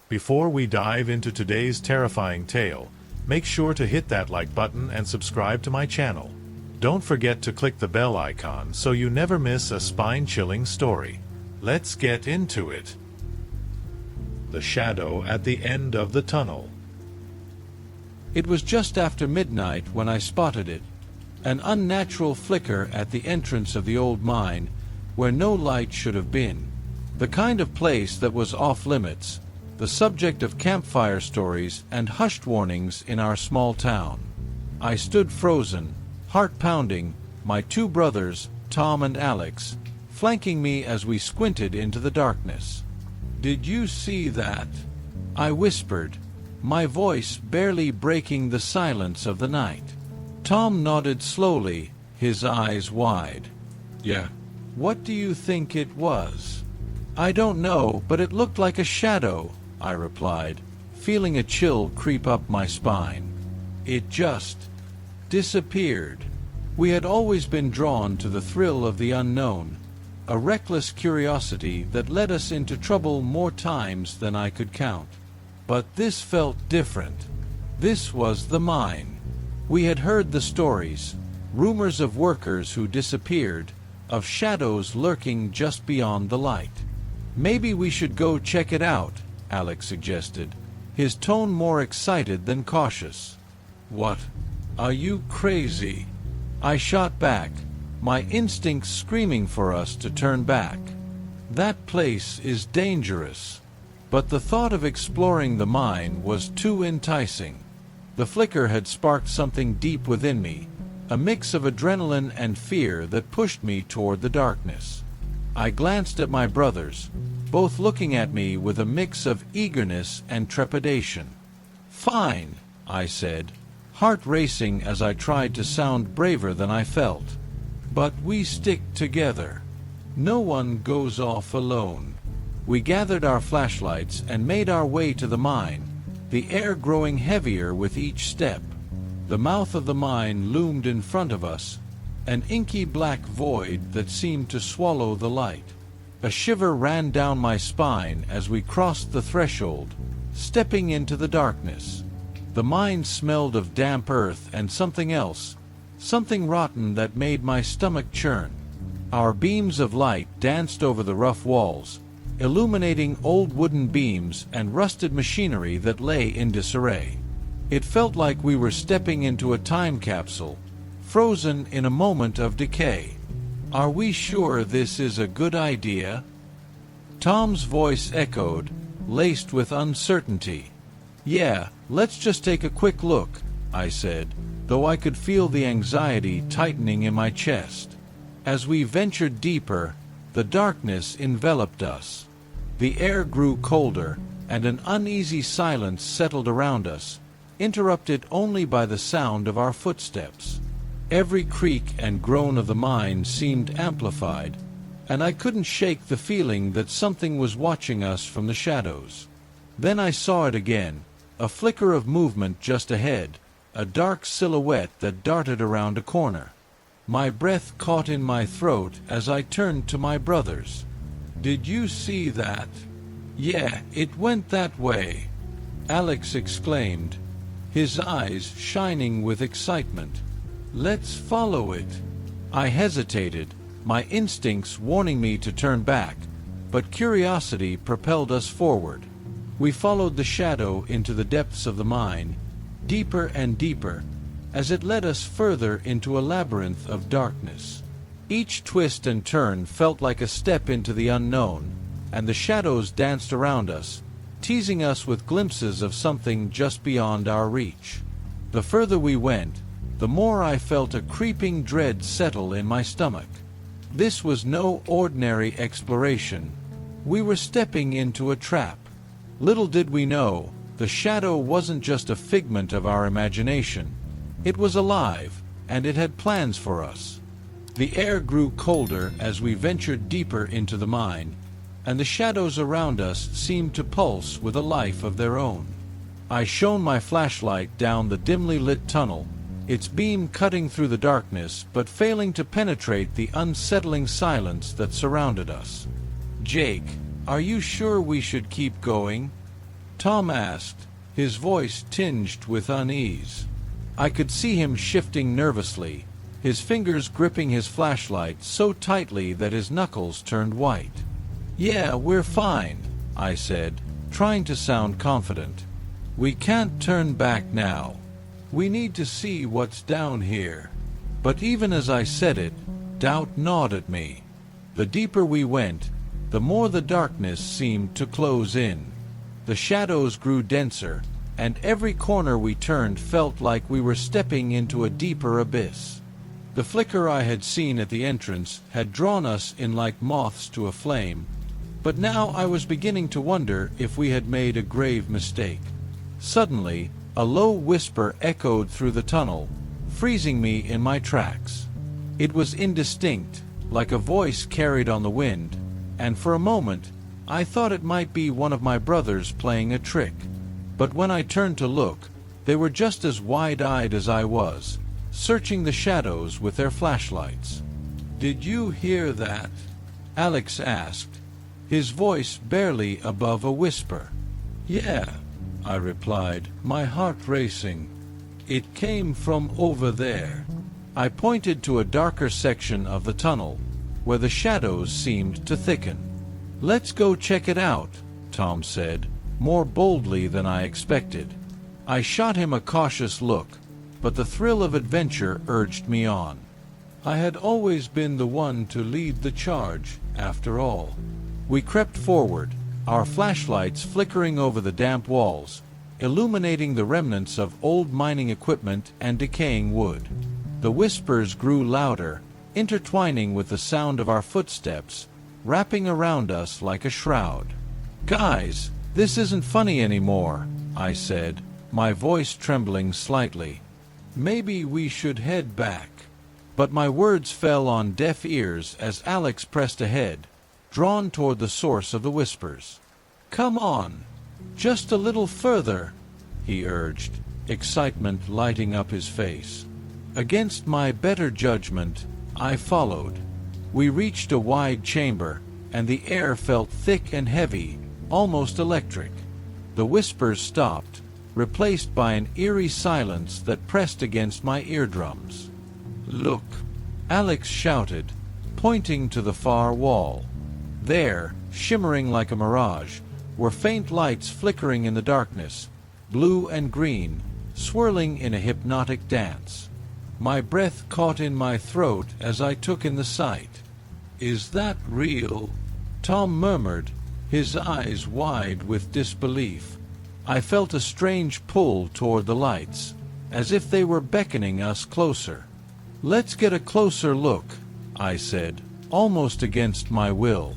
Before we dive into today's terrifying tale, make sure to hit that like button and subscribe to my channel. Don't forget to click the bell icon so you never miss a spine-chilling story. Let's get into it. The shadow at the end of the tunnel. It was just after midnight when I spotted it, an unnatural flicker at the entrance of the old mine, where no light should have been. The kind of place that was off-limits, the subject of campfire stories and hushed warnings in our small town. I stood frozen, heart pounding, my two brothers, Tom and Alex, flanking me as we squinted into the darkness. "Did you see that?" I whispered, my voice barely breaking the silence of the night. Tom nodded slowly, his eyes wide. "Yeah." "What do you think it was?" "I don't know, but it looked like a shadow," I replied, feeling a chill creep up my spine. It just disappeared. We had always been drawn to the thrill of the unknown, a reckless curiosity that led us into trouble more times than I could count. But this felt different. This was the mine. We had heard the stories, rumors of workers who disappeared, of shadows lurking just beyond the light. "Maybe we should go check it out," Alex suggested, his tone more excited than cautious. "What? Are you crazy?" I shot back, my instincts screaming for us to turn back. "That place is dangerous." But the thought of exploring the mine was too enticing. The flicker had sparked something deep within me, a mix of adrenaline and fear that pushed me toward the darkness. I glanced at my brothers, both looking at me with a mix of eagerness and trepidation. "Fine," I said, heart racing as I tried to sound braver than I felt. "But we stick together. No one goes off alone." We gathered our flashlights and made our way to the mine, the air growing heavier with each step. The mouth of the mine loomed in front of us, an inky black void that seemed to swallow the light. A shiver ran down my spine as we crossed the threshold, stepping into the darkness. The mine smelled of damp earth and something else, something rotten that made my stomach churn. Our beams of light danced over the rough walls, illuminating old wooden beams and rusted machinery that lay in disarray. It felt like we were stepping into a time capsule, frozen in a moment of decay. "Are we sure this is a good idea?" Tom's voice echoed, laced with uncertainty. "Yeah, let's just take a quick look," I said, though I could feel the anxiety tightening in my chest. As we ventured deeper, the darkness enveloped us. The air grew colder, and an uneasy silence settled around us, interrupted only by the sound of our footsteps. Every creak and groan of the mine seemed amplified, and I couldn't shake the feeling that something was watching us from the shadows. Then I saw it again, a flicker of movement just ahead, a dark silhouette that darted around a corner. My breath caught in my throat as I turned to my brothers. "Did you see that?" "Yeah, it went that way," Alex exclaimed, his eyes shining with excitement. "Let's follow it." I hesitated, my instincts warning me to turn back, but curiosity propelled us forward. We followed the shadow into the depths of the mine, deeper and deeper, as it led us further into a labyrinth of darkness. Each twist and turn felt like a step into the unknown, and the shadows danced around us, teasing us with glimpses of something just beyond our reach. The further we went, the more I felt a creeping dread settle in my stomach. This was no ordinary exploration. We were stepping into a trap. Little did we know, the shadow wasn't just a figment of our imagination. It was alive, and it had plans for us. The air grew colder as we ventured deeper into the mine, and the shadows around us seemed to pulse with a life of their own. I shone my flashlight down the dimly lit tunnel, its beam cutting through the darkness but failing to penetrate the unsettling silence that surrounded us. "Jake, are you sure we should keep going?" Tom asked, his voice tinged with unease. I could see him shifting nervously, his fingers gripping his flashlight so tightly that his knuckles turned white. "Yeah, we're fine," I said, trying to sound confident. "We can't turn back now. We need to see what's down here." But even as I said it, doubt gnawed at me. The deeper we went, the more the darkness seemed to close in. The shadows grew denser, and every corner we turned felt like we were stepping into a deeper abyss. The flicker I had seen at the entrance had drawn us in like moths to a flame, but now I was beginning to wonder if we had made a grave mistake. Suddenly, a low whisper echoed through the tunnel, freezing me in my tracks. It was indistinct, like a voice carried on the wind, and for a moment I thought it might be one of my brothers playing a trick. But when I turned to look, they were just as wide-eyed as I was, searching the shadows with their flashlights. "Did you hear that?" Alex asked, his voice barely above a whisper. "Yeah," I replied, my heart racing. "It came from over there." I pointed to a darker section of the tunnel, where the shadows seemed to thicken. "Let's go check it out," Tom said, more boldly than I expected. I shot him a cautious look, but the thrill of adventure urged me on. I had always been the one to lead the charge, after all. We crept forward, our flashlights flickering over the damp walls, illuminating the remnants of old mining equipment and decaying wood. The whispers grew louder, intertwining with the sound of our footsteps, wrapping around us like a shroud. "Guys, this isn't funny anymore," I said, my voice trembling slightly. "Maybe we should head back." But my words fell on deaf ears as Alex pressed ahead, drawn toward the source of the whispers. "Come on, just a little further," he urged, excitement lighting up his face. Against my better judgment, I followed. We reached a wide chamber, and the air felt thick and heavy, almost electric. The whispers stopped, replaced by an eerie silence that pressed against my eardrums. "Look," Alex shouted, pointing to the far wall. There, shimmering like a mirage, were faint lights flickering in the darkness, blue and green, swirling in a hypnotic dance. My breath caught in my throat as I took in the sight. "Is that real?" Tom murmured, his eyes wide with disbelief. I felt a strange pull toward the lights, as if they were beckoning us closer. "Let's get a closer look," I said, almost against my will.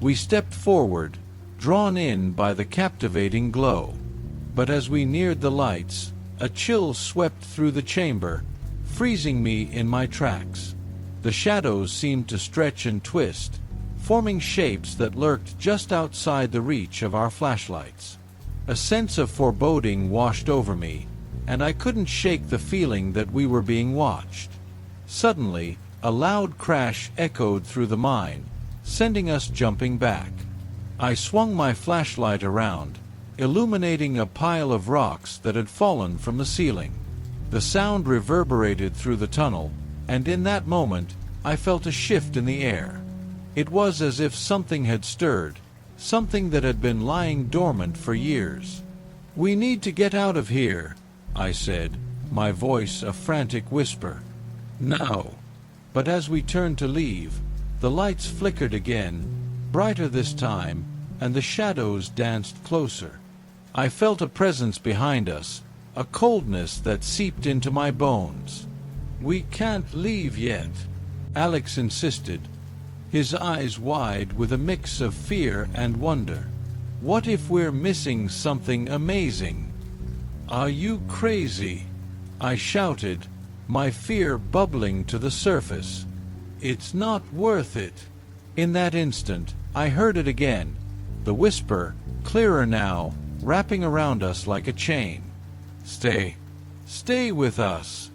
We stepped forward, drawn in by the captivating glow. But as we neared the lights, a chill swept through the chamber, freezing me in my tracks. The shadows seemed to stretch and twist, forming shapes that lurked just outside the reach of our flashlights. A sense of foreboding washed over me, and I couldn't shake the feeling that we were being watched. Suddenly, a loud crash echoed through the mine, sending us jumping back. I swung my flashlight around, illuminating a pile of rocks that had fallen from the ceiling. The sound reverberated through the tunnel, and in that moment, I felt a shift in the air. It was as if something had stirred, something that had been lying dormant for years. "We need to get out of here," I said, my voice a frantic whisper. "Now." But as we turned to leave, the lights flickered again, brighter this time, and the shadows danced closer. I felt a presence behind us, a coldness that seeped into my bones. "We can't leave yet," Alex insisted, his eyes wide with a mix of fear and wonder. "What if we're missing something amazing?" "Are you crazy?" I shouted, my fear bubbling to the surface. "It's not worth it." In that instant, I heard it again, the whisper, clearer now, wrapping around us like a chain. "Stay. Stay with us."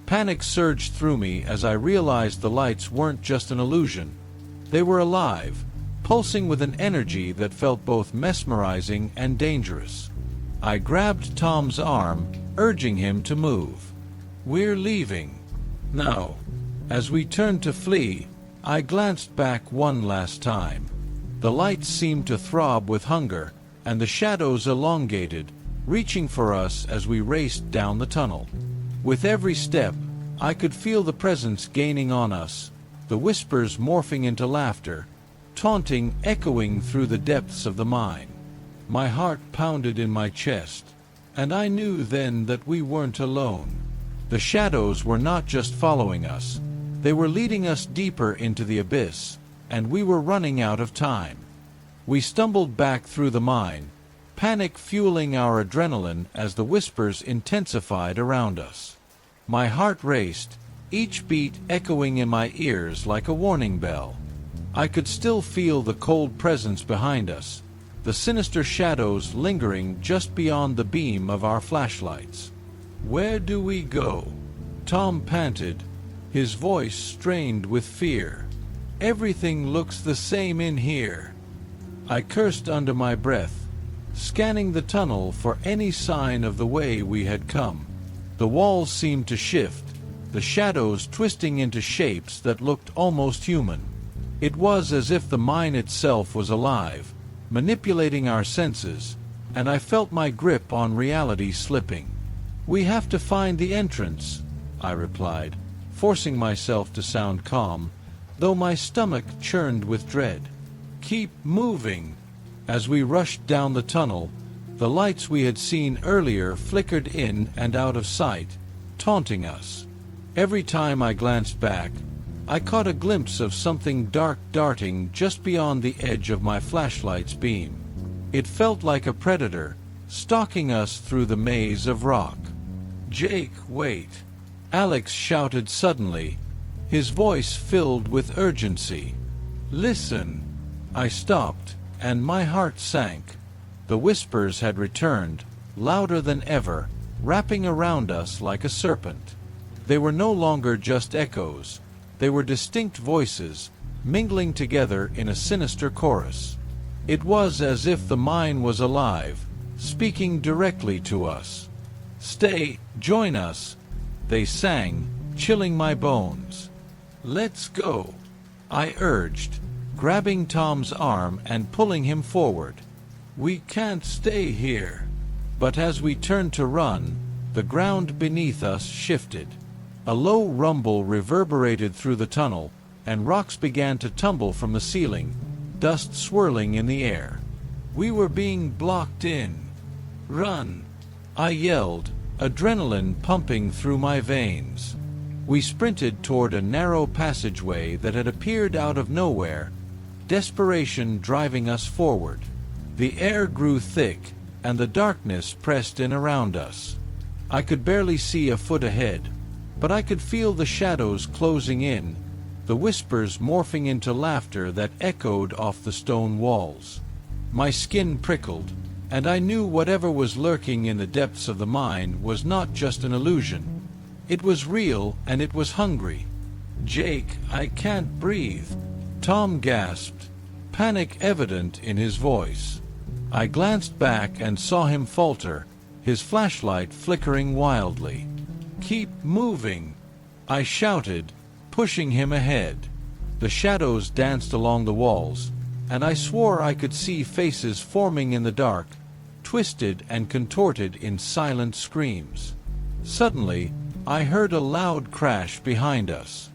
Panic surged through me as I realized the lights weren't just an illusion. They were alive, pulsing with an energy that felt both mesmerizing and dangerous. I grabbed Tom's arm, urging him to move. "We're leaving now." As we turned to flee, I glanced back one last time. The lights seemed to throb with hunger, and the shadows elongated, reaching for us as we raced down the tunnel. With every step, I could feel the presence gaining on us, the whispers morphing into laughter, taunting, echoing through the depths of the mine. My heart pounded in my chest, and I knew then that we weren't alone. The shadows were not just following us, they were leading us deeper into the abyss, and we were running out of time. We stumbled back through the mine, panic fueling our adrenaline as the whispers intensified around us. My heart raced, each beat echoing in my ears like a warning bell. I could still feel the cold presence behind us, the sinister shadows lingering just beyond the beam of our flashlights. "Where do we go?" Tom panted, his voice strained with fear. "Everything looks the same in here." I cursed under my breath, scanning the tunnel for any sign of the way we had come. The walls seemed to shift, the shadows twisting into shapes that looked almost human. It was as if the mine itself was alive, manipulating our senses, and I felt my grip on reality slipping. "We have to find the entrance," I replied, forcing myself to sound calm, though my stomach churned with dread. "Keep moving." As we rushed down the tunnel, the lights we had seen earlier flickered in and out of sight, taunting us. Every time I glanced back, I caught a glimpse of something dark darting just beyond the edge of my flashlight's beam. It felt like a predator, stalking us through the maze of rock. "Jake, wait!" Alex shouted suddenly, his voice filled with urgency. "Listen!" I stopped, and my heart sank. The whispers had returned, louder than ever, wrapping around us like a serpent. They were no longer just echoes. They were distinct voices, mingling together in a sinister chorus. It was as if the mine was alive, speaking directly to us. "Stay, join us," they sang, chilling my bones. "Let's go," I urged, grabbing Tom's arm and pulling him forward. "We can't stay here." But as we turned to run, the ground beneath us shifted. A low rumble reverberated through the tunnel, and rocks began to tumble from the ceiling, dust swirling in the air. We were being blocked in. "Run!" I yelled, adrenaline pumping through my veins. We sprinted toward a narrow passageway that had appeared out of nowhere, desperation driving us forward. The air grew thick, and the darkness pressed in around us. I could barely see a foot ahead, but I could feel the shadows closing in, the whispers morphing into laughter that echoed off the stone walls. My skin prickled, and I knew whatever was lurking in the depths of the mine was not just an illusion. It was real, and it was hungry. "Jake, I can't breathe," Tom gasped, panic evident in his voice. I glanced back and saw him falter, his flashlight flickering wildly. "Keep moving," I shouted, pushing him ahead. The shadows danced along the walls, and I swore I could see faces forming in the dark, twisted and contorted in silent screams. Suddenly, I heard a loud crash behind us.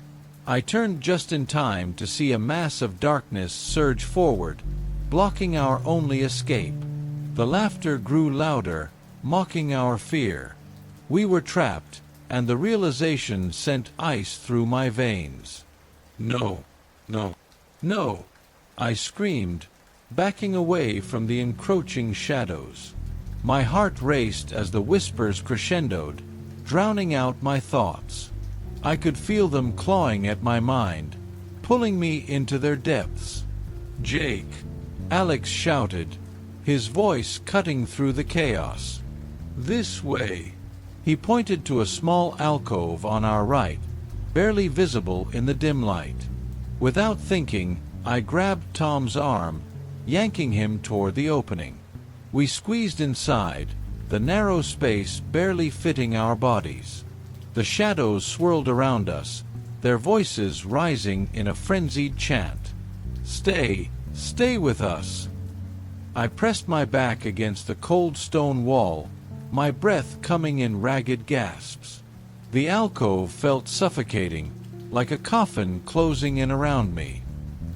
I turned just in time to see a mass of darkness surge forward, blocking our only escape. The laughter grew louder, mocking our fear. We were trapped, and the realization sent ice through my veins. "No, no, no!" I screamed, backing away from the encroaching shadows. My heart raced as the whispers crescendoed, drowning out my thoughts. I could feel them clawing at my mind, pulling me into their depths. "Jake!" Alex shouted, his voice cutting through the chaos. "This way!" He pointed to a small alcove on our right, barely visible in the dim light. Without thinking, I grabbed Tom's arm, yanking him toward the opening. We squeezed inside, the narrow space barely fitting our bodies. The shadows swirled around us, their voices rising in a frenzied chant. "Stay, stay with us." I pressed my back against the cold stone wall, my breath coming in ragged gasps. The alcove felt suffocating, like a coffin closing in around me.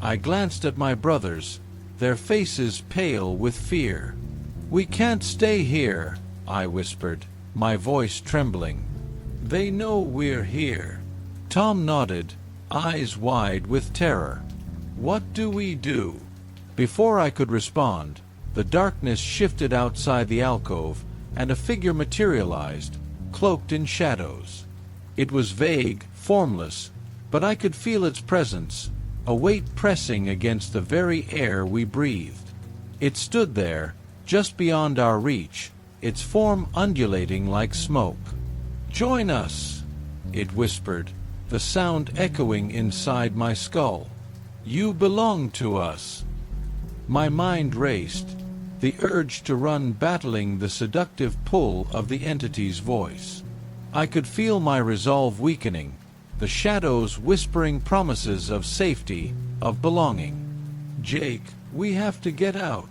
I glanced at my brothers, their faces pale with fear. "We can't stay here," I whispered, my voice trembling. "They know we're here." Tom nodded, eyes wide with terror. "What do we do?" Before I could respond, the darkness shifted outside the alcove, and a figure materialized, cloaked in shadows. It was vague, formless, but I could feel its presence, a weight pressing against the very air we breathed. It stood there, just beyond our reach, its form undulating like smoke. "Join us," it whispered, the sound echoing inside my skull. "You belong to us." My mind raced, the urge to run battling the seductive pull of the entity's voice. I could feel my resolve weakening, the shadows whispering promises of safety, of belonging. "Jake, we have to get out."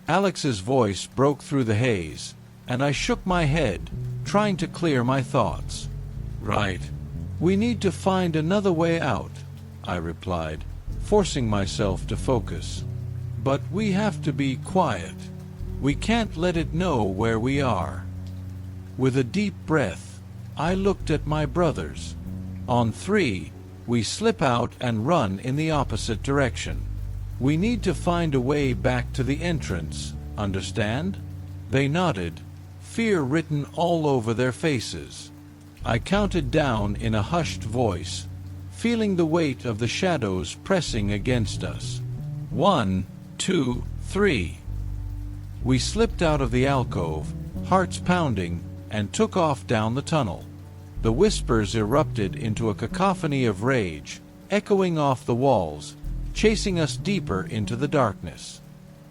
Alex's voice broke through the haze, and I shook my head, trying to clear my thoughts. "Right. We need to find another way out," I replied, forcing myself to focus. "But we have to be quiet. We can't let it know where we are." With a deep breath, I looked at my brothers. On 3, we slip out and run in the opposite direction. "We need to find a way back to the entrance, understand?" They nodded, fear written all over their faces. I counted down in a hushed voice, feeling the weight of the shadows pressing against us. 1, 2, 3. We slipped out of the alcove, hearts pounding, and took off down the tunnel. The whispers erupted into a cacophony of rage, echoing off the walls, chasing us deeper into the darkness.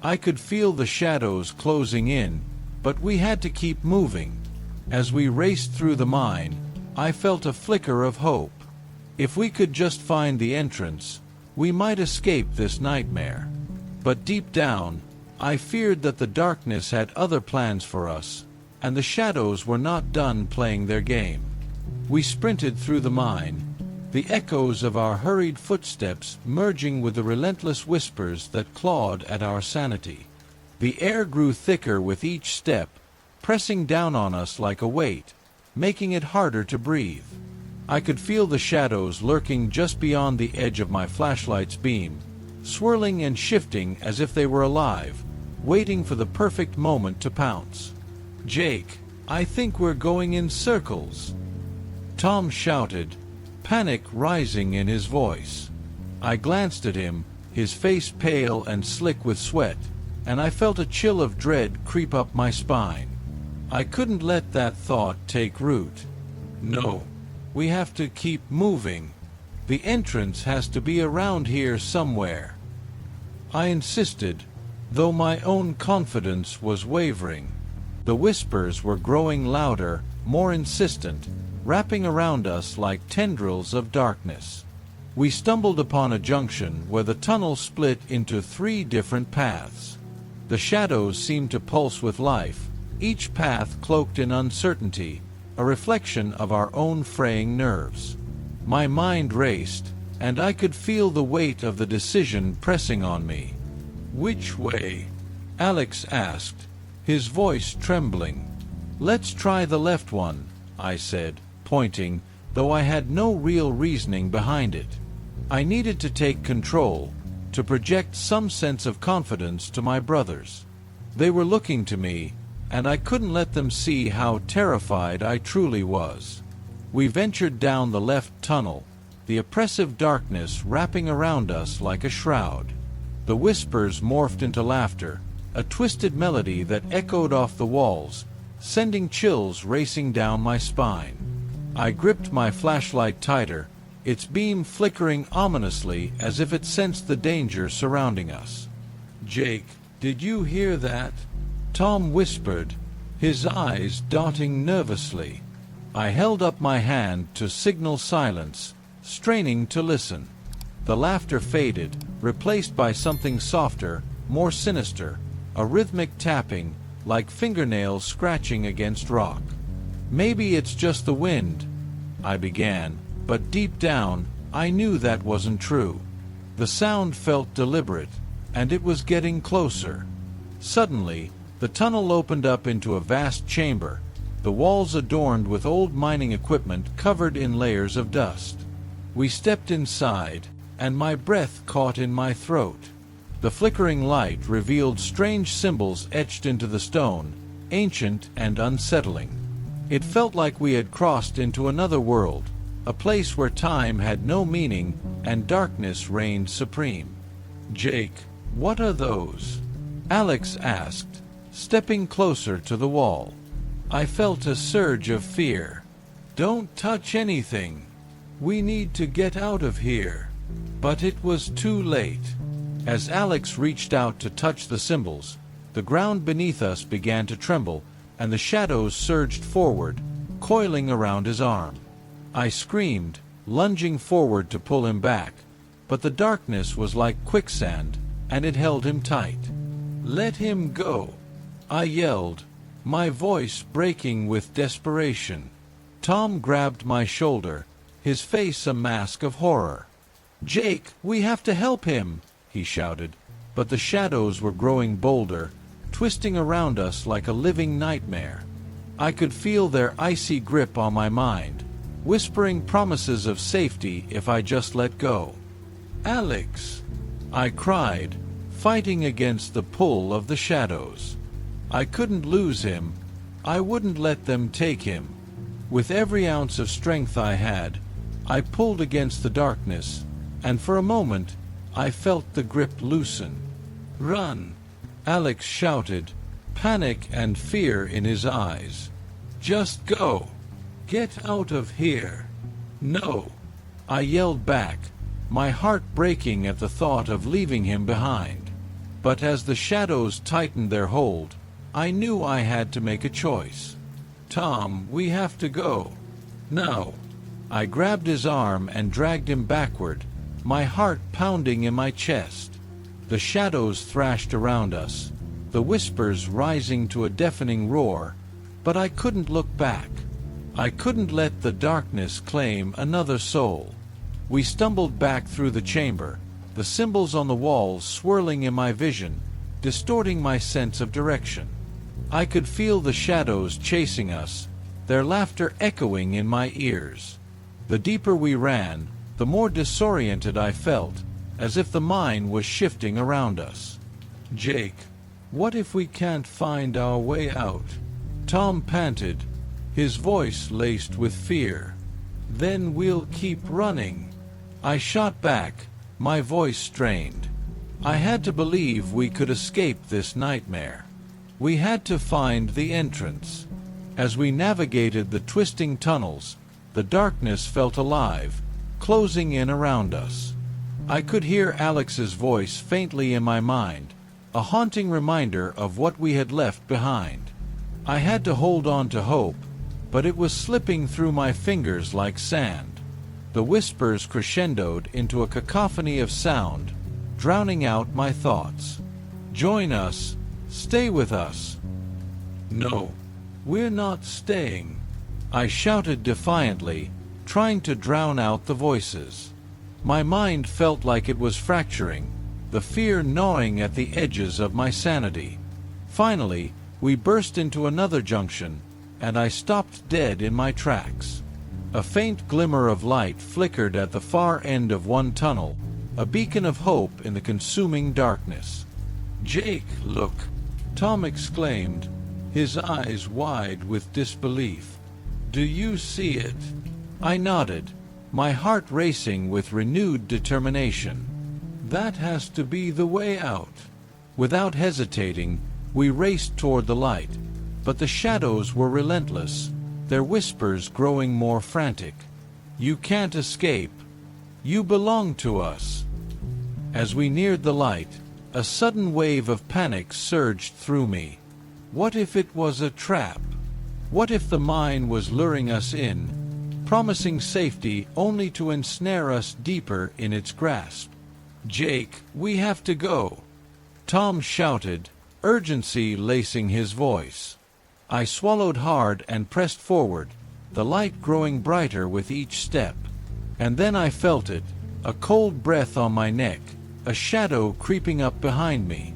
I could feel the shadows closing in, but we had to keep moving. As we raced through the mine, I felt a flicker of hope. If we could just find the entrance, we might escape this nightmare. But deep down, I feared that the darkness had other plans for us, and the shadows were not done playing their game. We sprinted through the mine, the echoes of our hurried footsteps merging with the relentless whispers that clawed at our sanity. The air grew thicker with each step, pressing down on us like a weight, making it harder to breathe. I could feel the shadows lurking just beyond the edge of my flashlight's beam, swirling and shifting as if they were alive, waiting for the perfect moment to pounce. "Jake, I think we're going in circles," Tom shouted, panic rising in his voice. I glanced at him, his face pale and slick with sweat, and I felt a chill of dread creep up my spine. I couldn't let that thought take root. "No, we have to keep moving. The entrance has to be around here somewhere," I insisted, though my own confidence was wavering. The whispers were growing louder, more insistent, wrapping around us like tendrils of darkness. We stumbled upon a junction where the tunnel split into 3 different paths. The shadows seemed to pulse with life, each path cloaked in uncertainty, a reflection of our own fraying nerves. My mind raced, and I could feel the weight of the decision pressing on me. "Which way?" Alex asked, his voice trembling. "Let's try the left one," I said, pointing, though I had no real reasoning behind it. I needed to take control, to project some sense of confidence to my brothers. They were looking to me, and I couldn't let them see how terrified I truly was. We ventured down the left tunnel, the oppressive darkness wrapping around us like a shroud. The whispers morphed into laughter, a twisted melody that echoed off the walls, sending chills racing down my spine. I gripped my flashlight tighter, its beam flickering ominously as if it sensed the danger surrounding us. "Jake, did you hear that?" Tom whispered, his eyes darting nervously. I held up my hand to signal silence, straining to listen. The laughter faded, replaced by something softer, more sinister, a rhythmic tapping, like fingernails scratching against rock. "Maybe it's just the wind," I began, but deep down, I knew that wasn't true. The sound felt deliberate, and it was getting closer. Suddenly, the tunnel opened up into a vast chamber, the walls adorned with old mining equipment covered in layers of dust. We stepped inside, and my breath caught in my throat. The flickering light revealed strange symbols etched into the stone, ancient and unsettling. It felt like we had crossed into another world, a place where time had no meaning and darkness reigned supreme. "Jake, what are those?" Alex asked, stepping closer to the wall. I felt a surge of fear. "Don't touch anything. We need to get out of here." But it was too late. As Alex reached out to touch the symbols, the ground beneath us began to tremble, and the shadows surged forward, coiling around his arm. I screamed, lunging forward to pull him back, but the darkness was like quicksand, and it held him tight. "Let him go," I yelled, my voice breaking with desperation. Tom grabbed my shoulder, his face a mask of horror. "Jake, we have to help him," he shouted, but the shadows were growing bolder, twisting around us like a living nightmare. I could feel their icy grip on my mind, whispering promises of safety if I just let go. "Alex!" I cried, fighting against the pull of the shadows. I couldn't lose him. I wouldn't let them take him. With every ounce of strength I had, I pulled against the darkness, and for a moment, I felt the grip loosen. "Run!" Alex shouted, panic and fear in his eyes. "Just go! Get out of here!" "No!" I yelled back, my heart breaking at the thought of leaving him behind. But as the shadows tightened their hold, I knew I had to make a choice. "Tom, we have to go. Now." I grabbed his arm and dragged him backward, my heart pounding in my chest. The shadows thrashed around us, the whispers rising to a deafening roar, but I couldn't look back. I couldn't let the darkness claim another soul. We stumbled back through the chamber, the symbols on the walls swirling in my vision, distorting my sense of direction. I could feel the shadows chasing us, their laughter echoing in my ears. The deeper we ran, the more disoriented I felt, as if the mine was shifting around us. "Jake, what if we can't find our way out?" Tom panted, his voice laced with fear. "Then we'll keep running." I shot back, my voice strained. I had to believe we could escape this nightmare. We had to find the entrance. As we navigated the twisting tunnels, the darkness felt alive, closing in around us. I could hear Alex's voice faintly in my mind, a haunting reminder of what we had left behind. I had to hold on to hope, but it was slipping through my fingers like sand. The whispers crescendoed into a cacophony of sound, drowning out my thoughts. "Join us. Stay with us." "No, we're not staying," I shouted defiantly, trying to drown out the voices. My mind felt like it was fracturing, the fear gnawing at the edges of my sanity. Finally, we burst into another junction, and I stopped dead in my tracks. A faint glimmer of light flickered at the far end of one tunnel, a beacon of hope in the consuming darkness. "Jake, look!" Tom exclaimed, his eyes wide with disbelief. "Do you see it?" I nodded, my heart racing with renewed determination. "That has to be the way out." Without hesitating, we raced toward the light, but the shadows were relentless, their whispers growing more frantic. "You can't escape," You belong to us. As we neared the light, a sudden wave of panic surged through me. What if it was a trap? What if the mine was luring us in, promising safety only to ensnare us deeper in its grasp? "Jake, we have to go," Tom shouted, urgency lacing his voice. I swallowed hard and pressed forward, the light growing brighter with each step. And then I felt it, a cold breath on my neck, a shadow creeping up behind me.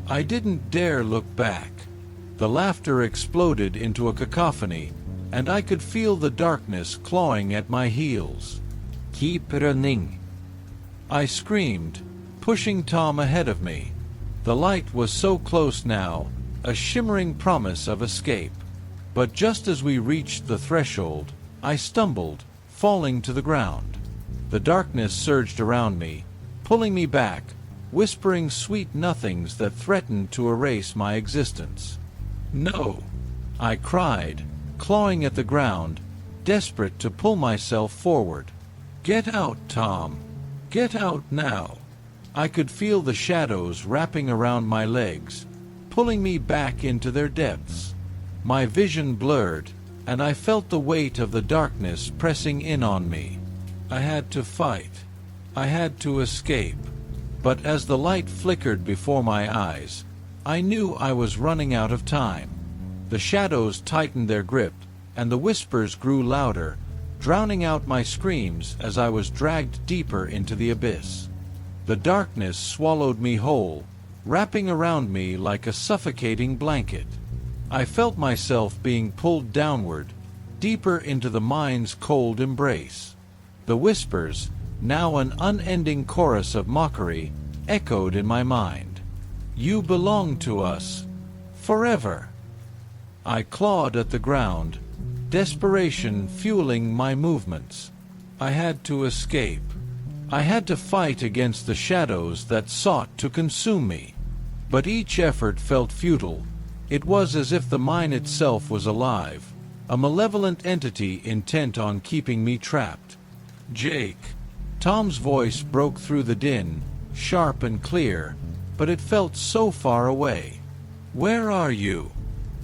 I didn't dare look back. The laughter exploded into a cacophony, and I could feel the darkness clawing at my heels. "Keep running," I screamed, pushing Tom ahead of me. The light was so close now, a shimmering promise of escape. But just as we reached the threshold, I stumbled, falling to the ground. The darkness surged around me, pulling me back, whispering sweet nothings that threatened to erase my existence. "No!" I cried, clawing at the ground, desperate to pull myself forward. "Get out, Tom! Get out now!" I could feel the shadows wrapping around my legs, pulling me back into their depths. My vision blurred, and I felt the weight of the darkness pressing in on me. I had to fight. I had to escape. But as the light flickered before my eyes, I knew I was running out of time. The shadows tightened their grip, and the whispers grew louder, drowning out my screams as I was dragged deeper into the abyss. The darkness swallowed me whole, wrapping around me like a suffocating blanket. I felt myself being pulled downward, deeper into the mine's cold embrace. The whispers, now an unending chorus of mockery, echoed in my mind. "You belong to us. Forever." I clawed at the ground, desperation fueling my movements. I had to escape. I had to fight against the shadows that sought to consume me. But each effort felt futile. It was as if the mine itself was alive, a malevolent entity intent on keeping me trapped. "Jake." Tom's voice broke through the din, sharp and clear, but it felt so far away. "Where are you?"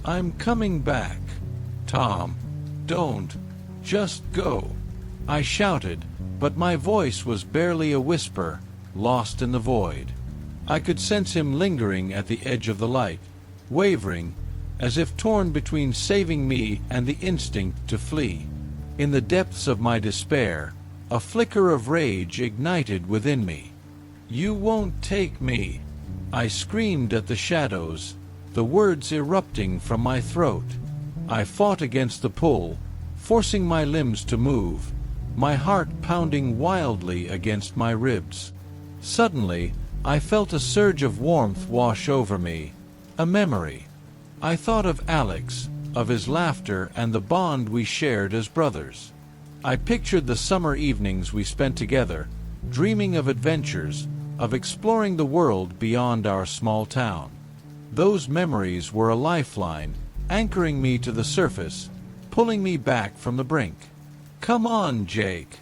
"I'm coming back." "Tom, don't. Just go," I shouted, but my voice was barely a whisper, lost in the void. I could sense him lingering at the edge of the light, wavering, as if torn between saving me and the instinct to flee. In the depths of my despair, a flicker of rage ignited within me. "You won't take me!" I screamed at the shadows, the words erupting from my throat. I fought against the pull, forcing my limbs to move, my heart pounding wildly against my ribs. Suddenly, I felt a surge of warmth wash over me, a memory. I thought of Alex, of his laughter and the bond we shared as brothers. I pictured the summer evenings we spent together, dreaming of adventures, of exploring the world beyond our small town. Those memories were a lifeline, anchoring me to the surface, pulling me back from the brink. "Come on, Jake.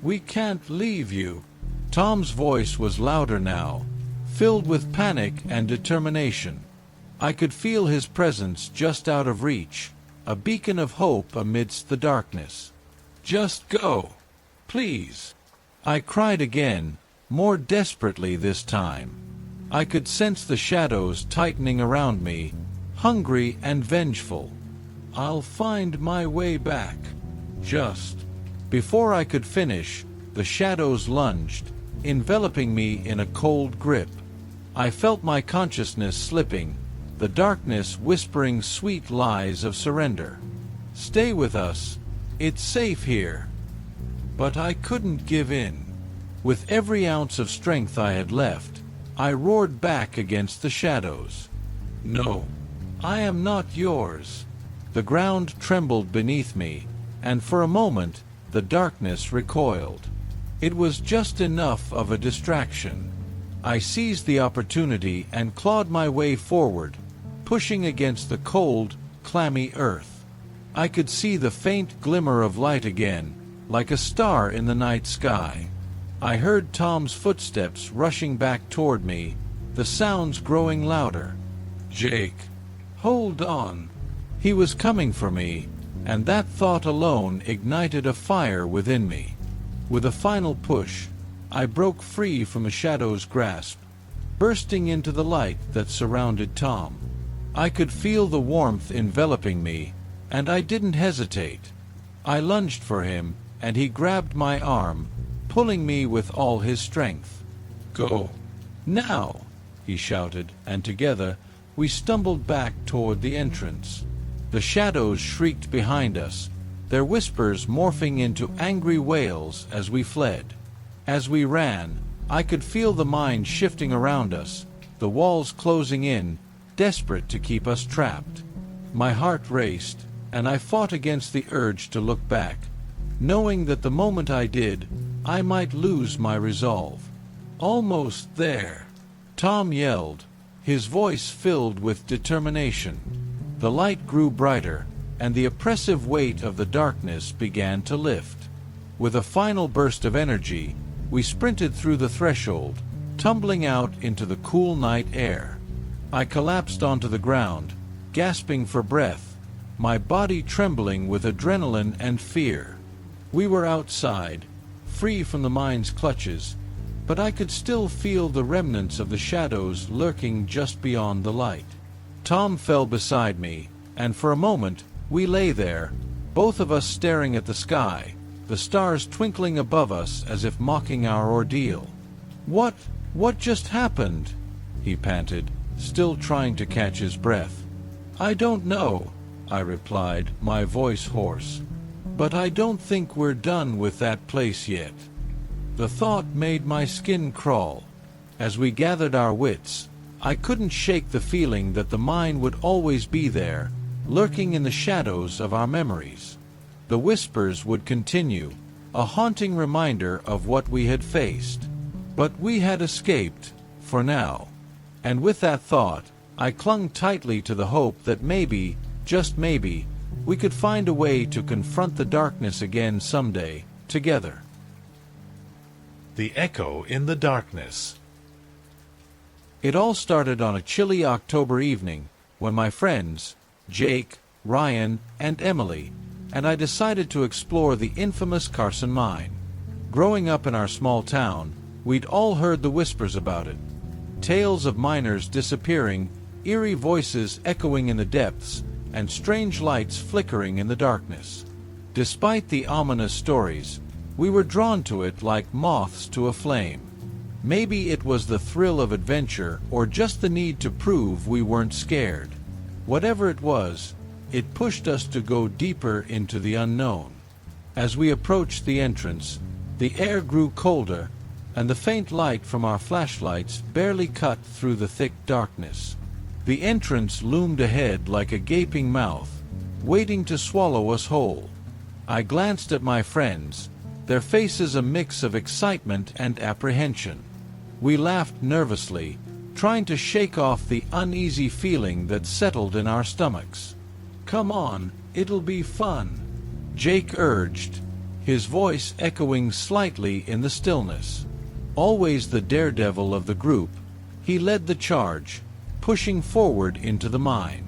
We can't leave you." Tom's voice was louder now, filled with panic and determination. I could feel his presence just out of reach, a beacon of hope amidst the darkness. "Just go, please," I cried again, more desperately this time. I could sense the shadows tightening around me, hungry and vengeful. "I'll find my way back." Just before I could finish, the shadows lunged, enveloping me in a cold grip. I felt my consciousness slipping, the darkness whispering sweet lies of surrender. "Stay with us. It's safe here." But I couldn't give in. With every ounce of strength I had left, I roared back against the shadows. "No, I am not yours." The ground trembled beneath me, and for a moment the darkness recoiled. It was just enough of a distraction. I seized the opportunity and clawed my way forward, pushing against the cold, clammy earth. I could see the faint glimmer of light again, like a star in the night sky. I heard Tom's footsteps rushing back toward me, the sounds growing louder. "Jake, hold on." He was coming for me, and that thought alone ignited a fire within me. With a final push, I broke free from the shadow's grasp, bursting into the light that surrounded Tom. I could feel the warmth enveloping me, and I didn't hesitate. I lunged for him, and he grabbed my arm, pulling me with all his strength. "Go now!" he shouted, and together we stumbled back toward the entrance. The shadows shrieked behind us, their whispers morphing into angry wails as we fled. As we ran, I could feel the mine shifting around us, the walls closing in, desperate to keep us trapped. My heart raced, and I fought against the urge to look back, knowing that the moment I did, I might lose my resolve. "Almost there!" Tom yelled, his voice filled with determination. The light grew brighter, and the oppressive weight of the darkness began to lift. With a final burst of energy, we sprinted through the threshold, tumbling out into the cool night air. I collapsed onto the ground, gasping for breath, my body trembling with adrenaline and fear. We were outside, free from the mine's clutches, but I could still feel the remnants of the shadows lurking just beyond the light. Tom fell beside me, and for a moment we lay there, both of us staring at the sky, the stars twinkling above us as if mocking our ordeal. What just happened?" he panted, still trying to catch his breath. "I don't know," I replied, my voice hoarse. "But I don't think we're done with that place yet." The thought made my skin crawl. As we gathered our wits, I couldn't shake the feeling that the mine would always be there, lurking in the shadows of our memories. The whispers would continue, a haunting reminder of what we had faced. But we had escaped, for now. And with that thought, I clung tightly to the hope that maybe, just maybe, we could find a way to confront the darkness again someday, together. The Echo in the Darkness. It all started on a chilly October evening, when my friends, Jake, Ryan, and Emily, and I decided to explore the infamous Carson Mine. Growing up in our small town, we'd all heard the whispers about it. Tales of miners disappearing, eerie voices echoing in the depths, and strange lights flickering in the darkness. Despite the ominous stories, we were drawn to it like moths to a flame. Maybe it was the thrill of adventure or just the need to prove we weren't scared. Whatever it was, it pushed us to go deeper into the unknown. As we approached the entrance, the air grew colder, and the faint light from our flashlights barely cut through the thick darkness. The entrance loomed ahead like a gaping mouth, waiting to swallow us whole. I glanced at my friends, their faces a mix of excitement and apprehension. We laughed nervously, trying to shake off the uneasy feeling that settled in our stomachs. "Come on, it'll be fun," Jake urged, his voice echoing slightly in the stillness. Always the daredevil of the group, he led the charge, pushing forward into the mine.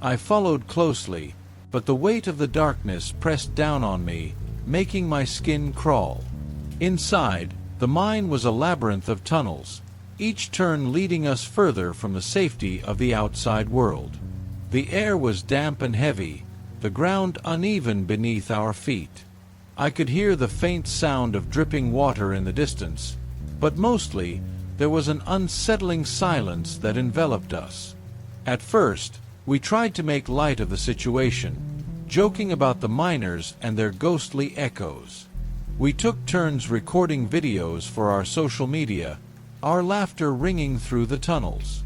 I followed closely, but the weight of the darkness pressed down on me, making my skin crawl. Inside, the mine was a labyrinth of tunnels, each turn leading us further from the safety of the outside world. The air was damp and heavy, the ground uneven beneath our feet. I could hear the faint sound of dripping water in the distance, but mostly there was an unsettling silence that enveloped us. At first, we tried to make light of the situation, joking about the miners and their ghostly echoes. We took turns recording videos for our social media, our laughter ringing through the tunnels.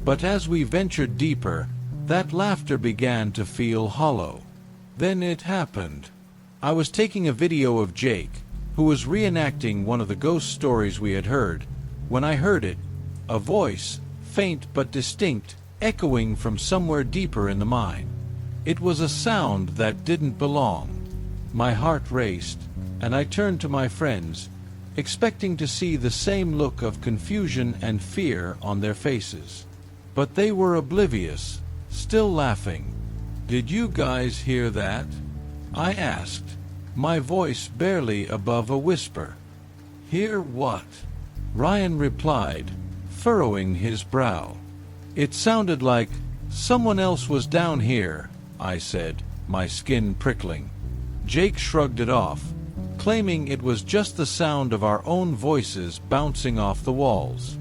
But as we ventured deeper, that laughter began to feel hollow. Then it happened. I was taking a video of Jake, who was reenacting one of the ghost stories we had heard, when I heard it, a voice, faint but distinct, echoing from somewhere deeper in the mine. It was a sound that didn't belong. My heart raced, and I turned to my friends, expecting to see the same look of confusion and fear on their faces. But they were oblivious, still laughing. "Did you guys hear that?" I asked, my voice barely above a whisper. "Hear what?" Ryan replied, furrowing his brow. "It sounded like someone else was down here," I said, my skin prickling. Jake shrugged it off, claiming it was just the sound of our own voices bouncing off the walls.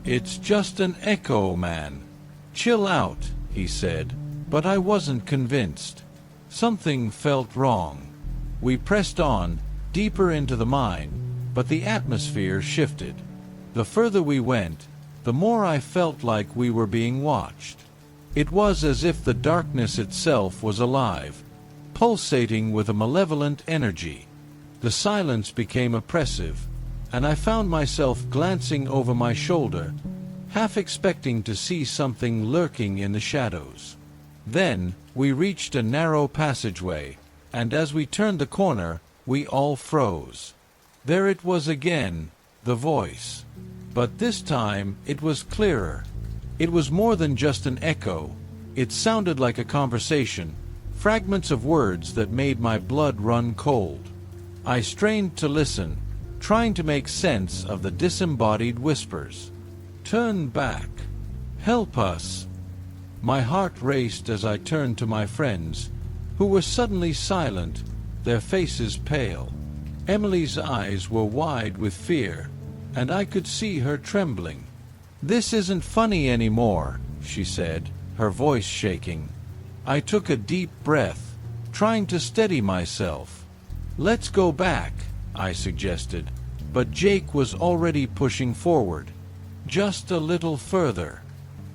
"It's just an echo, man. Chill out," he said, but I wasn't convinced. Something felt wrong. We pressed on, deeper into the mine, but the atmosphere shifted. The further we went, the more I felt like we were being watched. It was as if the darkness itself was alive, pulsating with a malevolent energy. The silence became oppressive, and I found myself glancing over my shoulder, half expecting to see something lurking in the shadows. Then we reached a narrow passageway, and as we turned the corner, we all froze. There it was again, the voice. But this time it was clearer. It was more than just an echo. It sounded like a conversation, fragments of words that made my blood run cold. I strained to listen, trying to make sense of the disembodied whispers. "Turn back. Help us." My heart raced as I turned to my friends, who were suddenly silent, their faces pale. Emily's eyes were wide with fear, and I could see her trembling. "This isn't funny anymore," she said, her voice shaking. I took a deep breath, trying to steady myself. "Let's go back," I suggested, but Jake was already pushing forward. "Just a little further."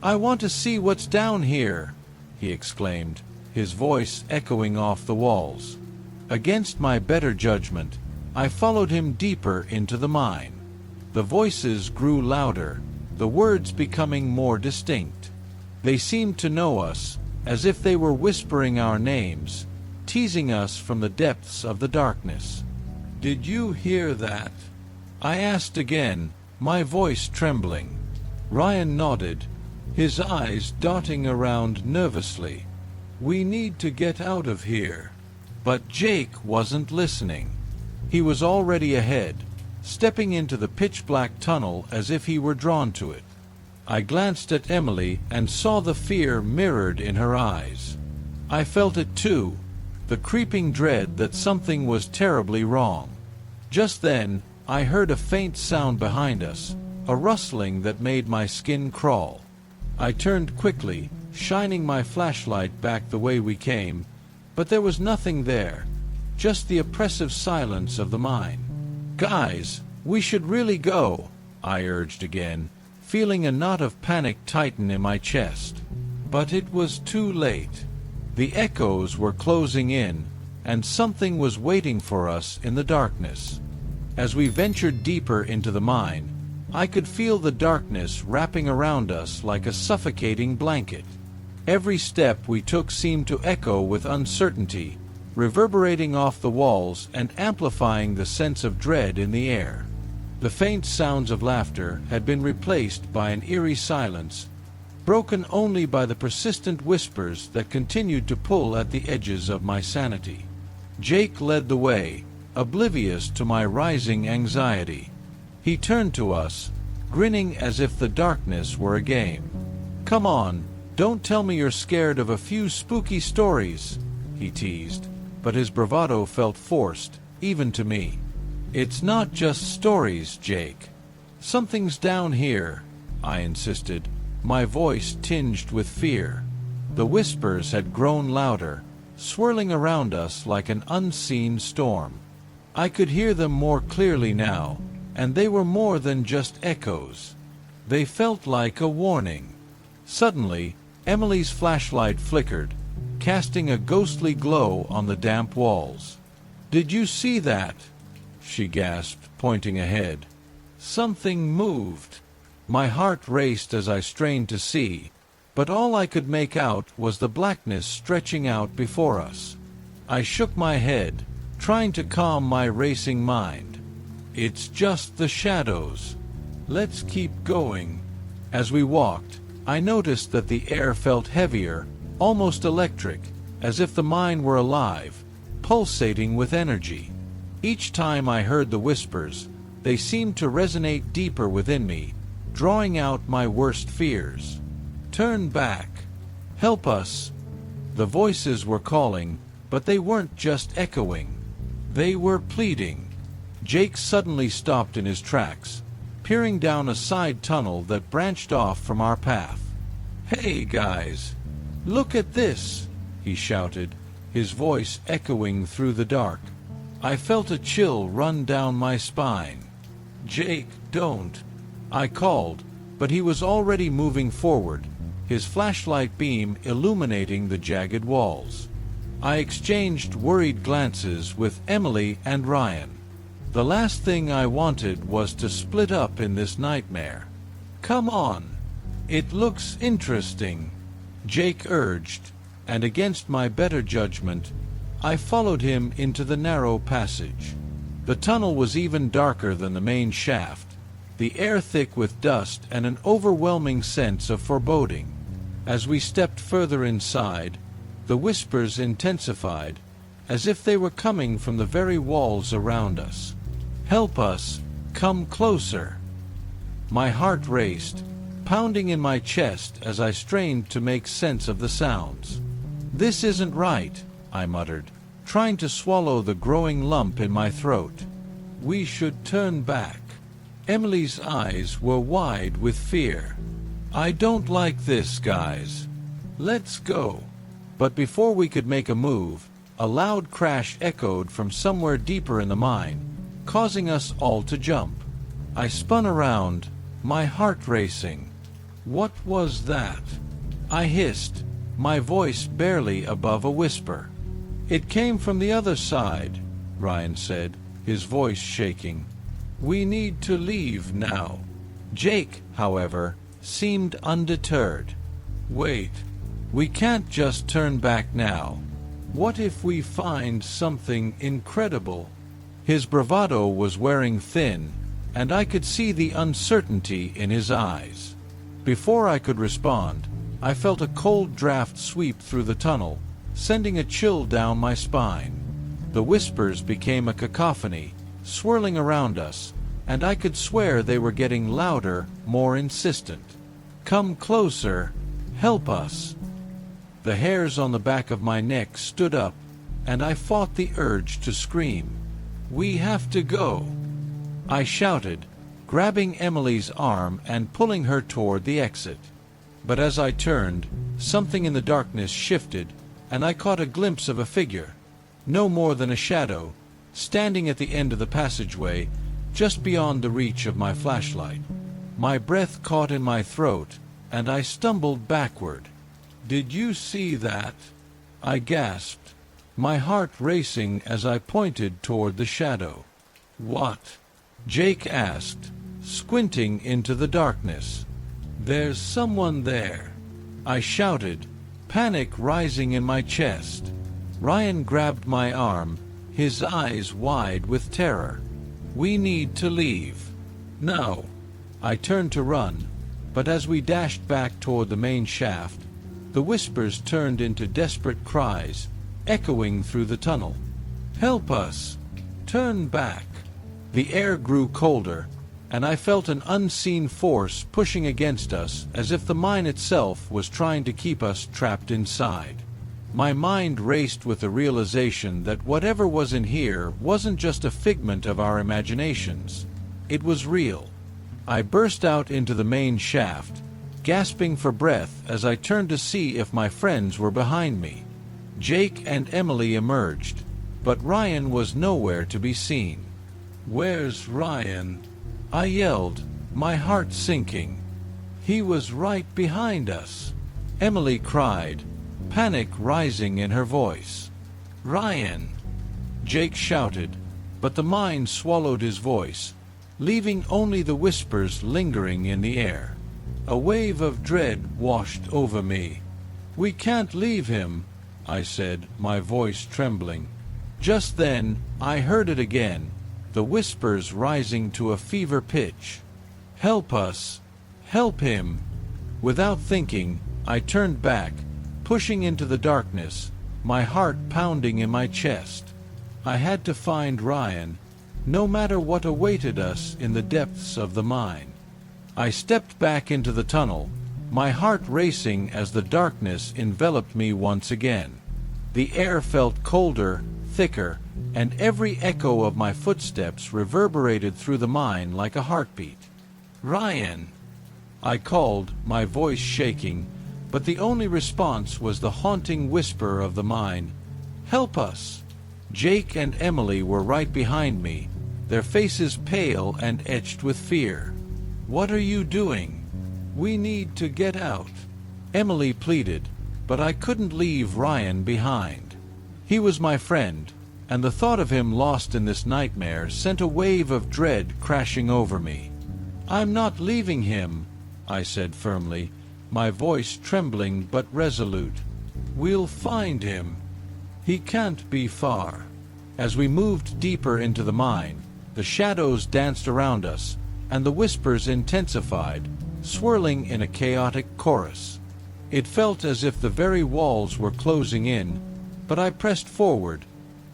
"I want to see what's down here," he exclaimed, his voice echoing off the walls. Against my better judgment, I followed him deeper into the mine. The voices grew louder, the words becoming more distinct. They seemed to know us, as if they were whispering our names, teasing us from the depths of the darkness. "Did you hear that?" I asked again, my voice trembling. Ryan nodded, his eyes darting around nervously. "We need to get out of here." But Jake wasn't listening. He was already ahead, stepping into the pitch-black tunnel as if he were drawn to it. I glanced at Emily and saw the fear mirrored in her eyes. I felt it too, the creeping dread that something was terribly wrong. Just then, I heard a faint sound behind us, a rustling that made my skin crawl. I turned quickly, shining my flashlight back the way we came, but there was nothing there, just the oppressive silence of the mine. "Guys, we should really go," I urged again, feeling a knot of panic tighten in my chest. But it was too late. The echoes were closing in, and something was waiting for us in the darkness. As we ventured deeper into the mine, I could feel the darkness wrapping around us like a suffocating blanket. Every step we took seemed to echo with uncertainty, reverberating off the walls and amplifying the sense of dread in the air. The faint sounds of laughter had been replaced by an eerie silence, broken only by the persistent whispers that continued to pull at the edges of my sanity. Jake led the way, oblivious to my rising anxiety. He turned to us, grinning as if the darkness were a game. "Come on, don't tell me you're scared of a few spooky stories," he teased, but his bravado felt forced, even to me. "It's not just stories, Jake. Something's down here," I insisted, my voice tinged with fear. The whispers had grown louder, swirling around us like an unseen storm. I could hear them more clearly now, and they were more than just echoes. They felt like a warning. Suddenly, Emily's flashlight flickered, casting a ghostly glow on the damp walls. "Did you see that?" she gasped, pointing ahead. "Something moved." My heart raced as I strained to see, but all I could make out was the blackness stretching out before us. I shook my head, trying to calm my racing mind. It's just the shadows. Let's keep going." As we walked, I noticed that the air felt heavier, almost electric, as if the mine were alive, pulsating with energy. Each time I heard the whispers, they seemed to resonate deeper within me, drawing out my worst fears. "Turn back. Help us." The voices were calling, but they weren't just echoing. They were pleading. Jake suddenly stopped in his tracks, peering down a side tunnel that branched off from our path. "Hey, guys, look at this," he shouted, his voice echoing through the dark. I felt a chill run down my spine. "Jake, don't," I called, but he was already moving forward, his flashlight beam illuminating the jagged walls. I exchanged worried glances with Emily and Ryan. The last thing I wanted was to split up in this nightmare. "Come on. It looks interesting," Jake urged, and against my better judgment, I followed him into the narrow passage. The tunnel was even darker than the main shaft, the air thick with dust and an overwhelming sense of foreboding. As we stepped further inside, the whispers intensified, as if they were coming from the very walls around us. "Help us! Come closer!" My heart raced, pounding in my chest as I strained to make sense of the sounds. "This isn't right," I muttered, trying to swallow the growing lump in my throat. "We should turn back." Emily's eyes were wide with fear. "I don't like this, guys. Let's go." But before we could make a move, a loud crash echoed from somewhere deeper in the mine, causing us all to jump. I spun around, my heart racing. "What was that?" I hissed, my voice barely above a whisper. "It came from the other side," Ryan said, his voice shaking. "We need to leave now." Jake, however, seemed undeterred. "Wait, we can't just turn back now. What if we find something incredible?" His bravado was wearing thin, and I could see the uncertainty in his eyes. Before I could respond, I felt a cold draft sweep through the tunnel, sending a chill down my spine. The whispers became a cacophony, swirling around us, and I could swear they were getting louder, more insistent. "Come closer! Help us!" The hairs on the back of my neck stood up, and I fought the urge to scream. "We have to go!" I shouted, grabbing Emily's arm and pulling her toward the exit. But as I turned, something in the darkness shifted, and I caught a glimpse of a figure, no more than a shadow, standing at the end of the passageway, just beyond the reach of my flashlight. My breath caught in my throat, and I stumbled backward. "Did you see that?" I gasped, my heart racing as I pointed toward the shadow. "What?" Jake asked, squinting into the darkness. "There's someone there," I shouted, panic rising in my chest. Ryan grabbed my arm, his eyes wide with terror. "We need to leave. Now." I turned to run, but as we dashed back toward the main shaft, the whispers turned into desperate cries, echoing through the tunnel. "Help us! Turn back!" The air grew colder, and I felt an unseen force pushing against us as if the mine itself was trying to keep us trapped inside. My mind raced with the realization that whatever was in here wasn't just a figment of our imaginations. It was real. I burst out into the main shaft, gasping for breath as I turned to see if my friends were behind me. Jake and Emily emerged, but Ryan was nowhere to be seen. "Where's Ryan?" I yelled, my heart sinking. "He was right behind us," Emily cried, panic rising in her voice. "Ryan!" Jake shouted, but the mine swallowed his voice, leaving only the whispers lingering in the air. A wave of dread washed over me. "We can't leave him," I said, my voice trembling. Just then, I heard it again, the whispers rising to a fever pitch. "Help us! Help him!" Without thinking, I turned back, pushing into the darkness, my heart pounding in my chest. I had to find Ryan, no matter what awaited us in the depths of the mine. I stepped back into the tunnel, my heart racing as the darkness enveloped me once again. The air felt colder, thicker, and every echo of my footsteps reverberated through the mine like a heartbeat. "Ryan!" I called, my voice shaking, but the only response was the haunting whisper of the mine. "Help us!" Jake and Emily were right behind me, their faces pale and etched with fear. "What are you doing? We need to get out," Emily pleaded, but I couldn't leave Ryan behind. He was my friend, and the thought of him lost in this nightmare sent a wave of dread crashing over me. "I'm not leaving him," I said firmly, my voice trembling but resolute. "We'll find him. He can't be far." As we moved deeper into the mine, the shadows danced around us, and the whispers intensified, swirling in a chaotic chorus. It felt as if the very walls were closing in, but I pressed forward,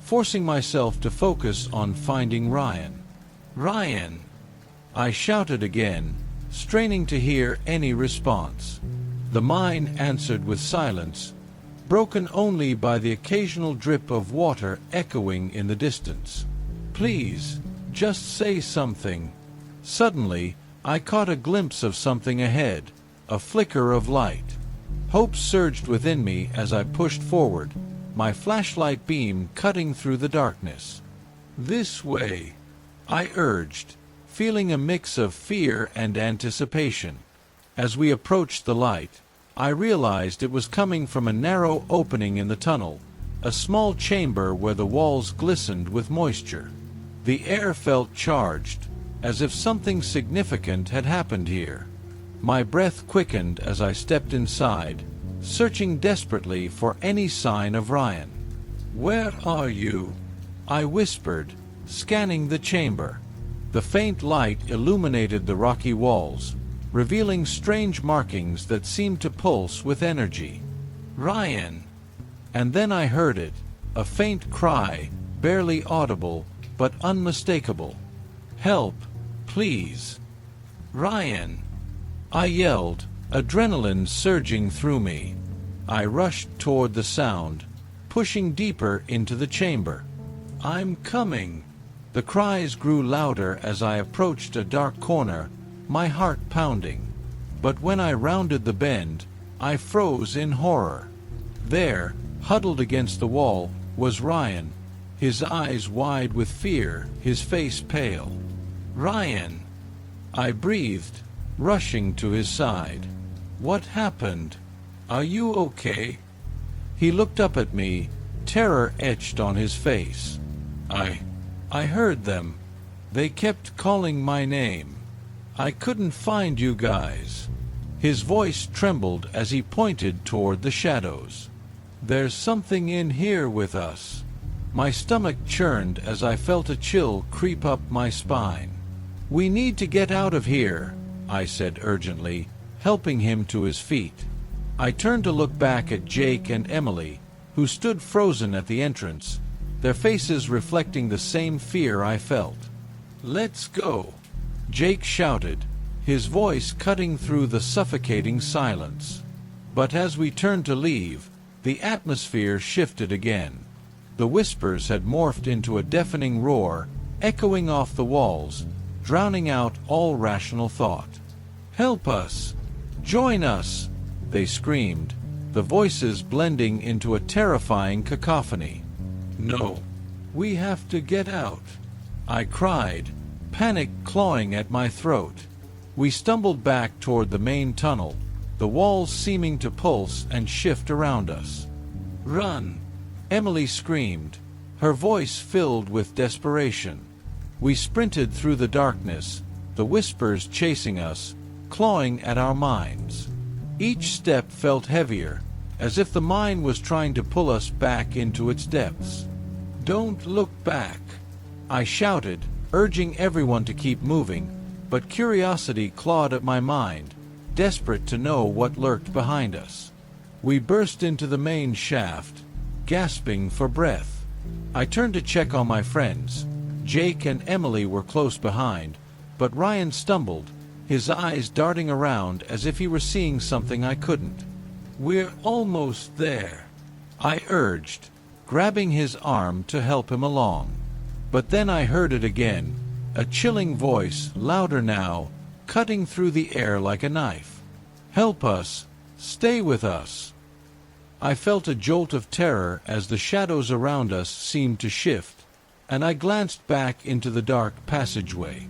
forcing myself to focus on finding Ryan. "Ryan!" I shouted again, straining to hear any response. The mine answered with silence, broken only by the occasional drip of water echoing in the distance. "Please, just say something." Suddenly, I caught a glimpse of something ahead, a flicker of light. Hope surged within me as I pushed forward, my flashlight beam cutting through the darkness. "This way," I urged, feeling a mix of fear and anticipation. As we approached the light, I realized it was coming from a narrow opening in the tunnel, a small chamber where the walls glistened with moisture. The air felt charged, as if something significant had happened here. My breath quickened as I stepped inside, searching desperately for any sign of Ryan. "Where are you?" I whispered, scanning the chamber. The faint light illuminated the rocky walls, revealing strange markings that seemed to pulse with energy. "Ryan!" And then I heard it, a faint cry, barely audible, but unmistakable. "Help, please! Ryan!" I yelled, adrenaline surging through me. I rushed toward the sound, pushing deeper into the chamber. "I'm coming!" The cries grew louder as I approached a dark corner, my heart pounding. But when I rounded the bend, I froze in horror. There, huddled against the wall, was Ryan, his eyes wide with fear, his face pale. "Ryan!" I breathed, rushing to his side. "What happened? Are you okay?" He looked up at me, terror etched on his face. I heard them. They kept calling my name. I couldn't find you guys." His voice trembled as he pointed toward the shadows. "There's something in here with us." My stomach churned as I felt a chill creep up my spine. "We need to get out of here," I said urgently, helping him to his feet. I turned to look back at Jake and Emily, who stood frozen at the entrance, their faces reflecting the same fear I felt. "Let's go," Jake shouted, his voice cutting through the suffocating silence. But as we turned to leave, the atmosphere shifted again. The whispers had morphed into a deafening roar, echoing off the walls, drowning out all rational thought. "Help us! Join us!" they screamed, the voices blending into a terrifying cacophony. "No, we have to get out," I cried, panic clawing at my throat. We stumbled back toward the main tunnel, the walls seeming to pulse and shift around us. "Run!" Emily screamed, her voice filled with desperation. We sprinted through the darkness, the whispers chasing us, clawing at our minds. Each step felt heavier, as if the mine was trying to pull us back into its depths. "Don't look back," I shouted, urging everyone to keep moving, but curiosity clawed at my mind, desperate to know what lurked behind us. We burst into the main shaft, gasping for breath. I turned to check on my friends. Jake and Emily were close behind, but Ryan stumbled, his eyes darting around as if he were seeing something I couldn't. "We're almost there," I urged, grabbing his arm to help him along. But then I heard it again, a chilling voice, louder now, cutting through the air like a knife. "Help us! Stay with us!" I felt a jolt of terror as the shadows around us seemed to shift, and I glanced back into the dark passageway.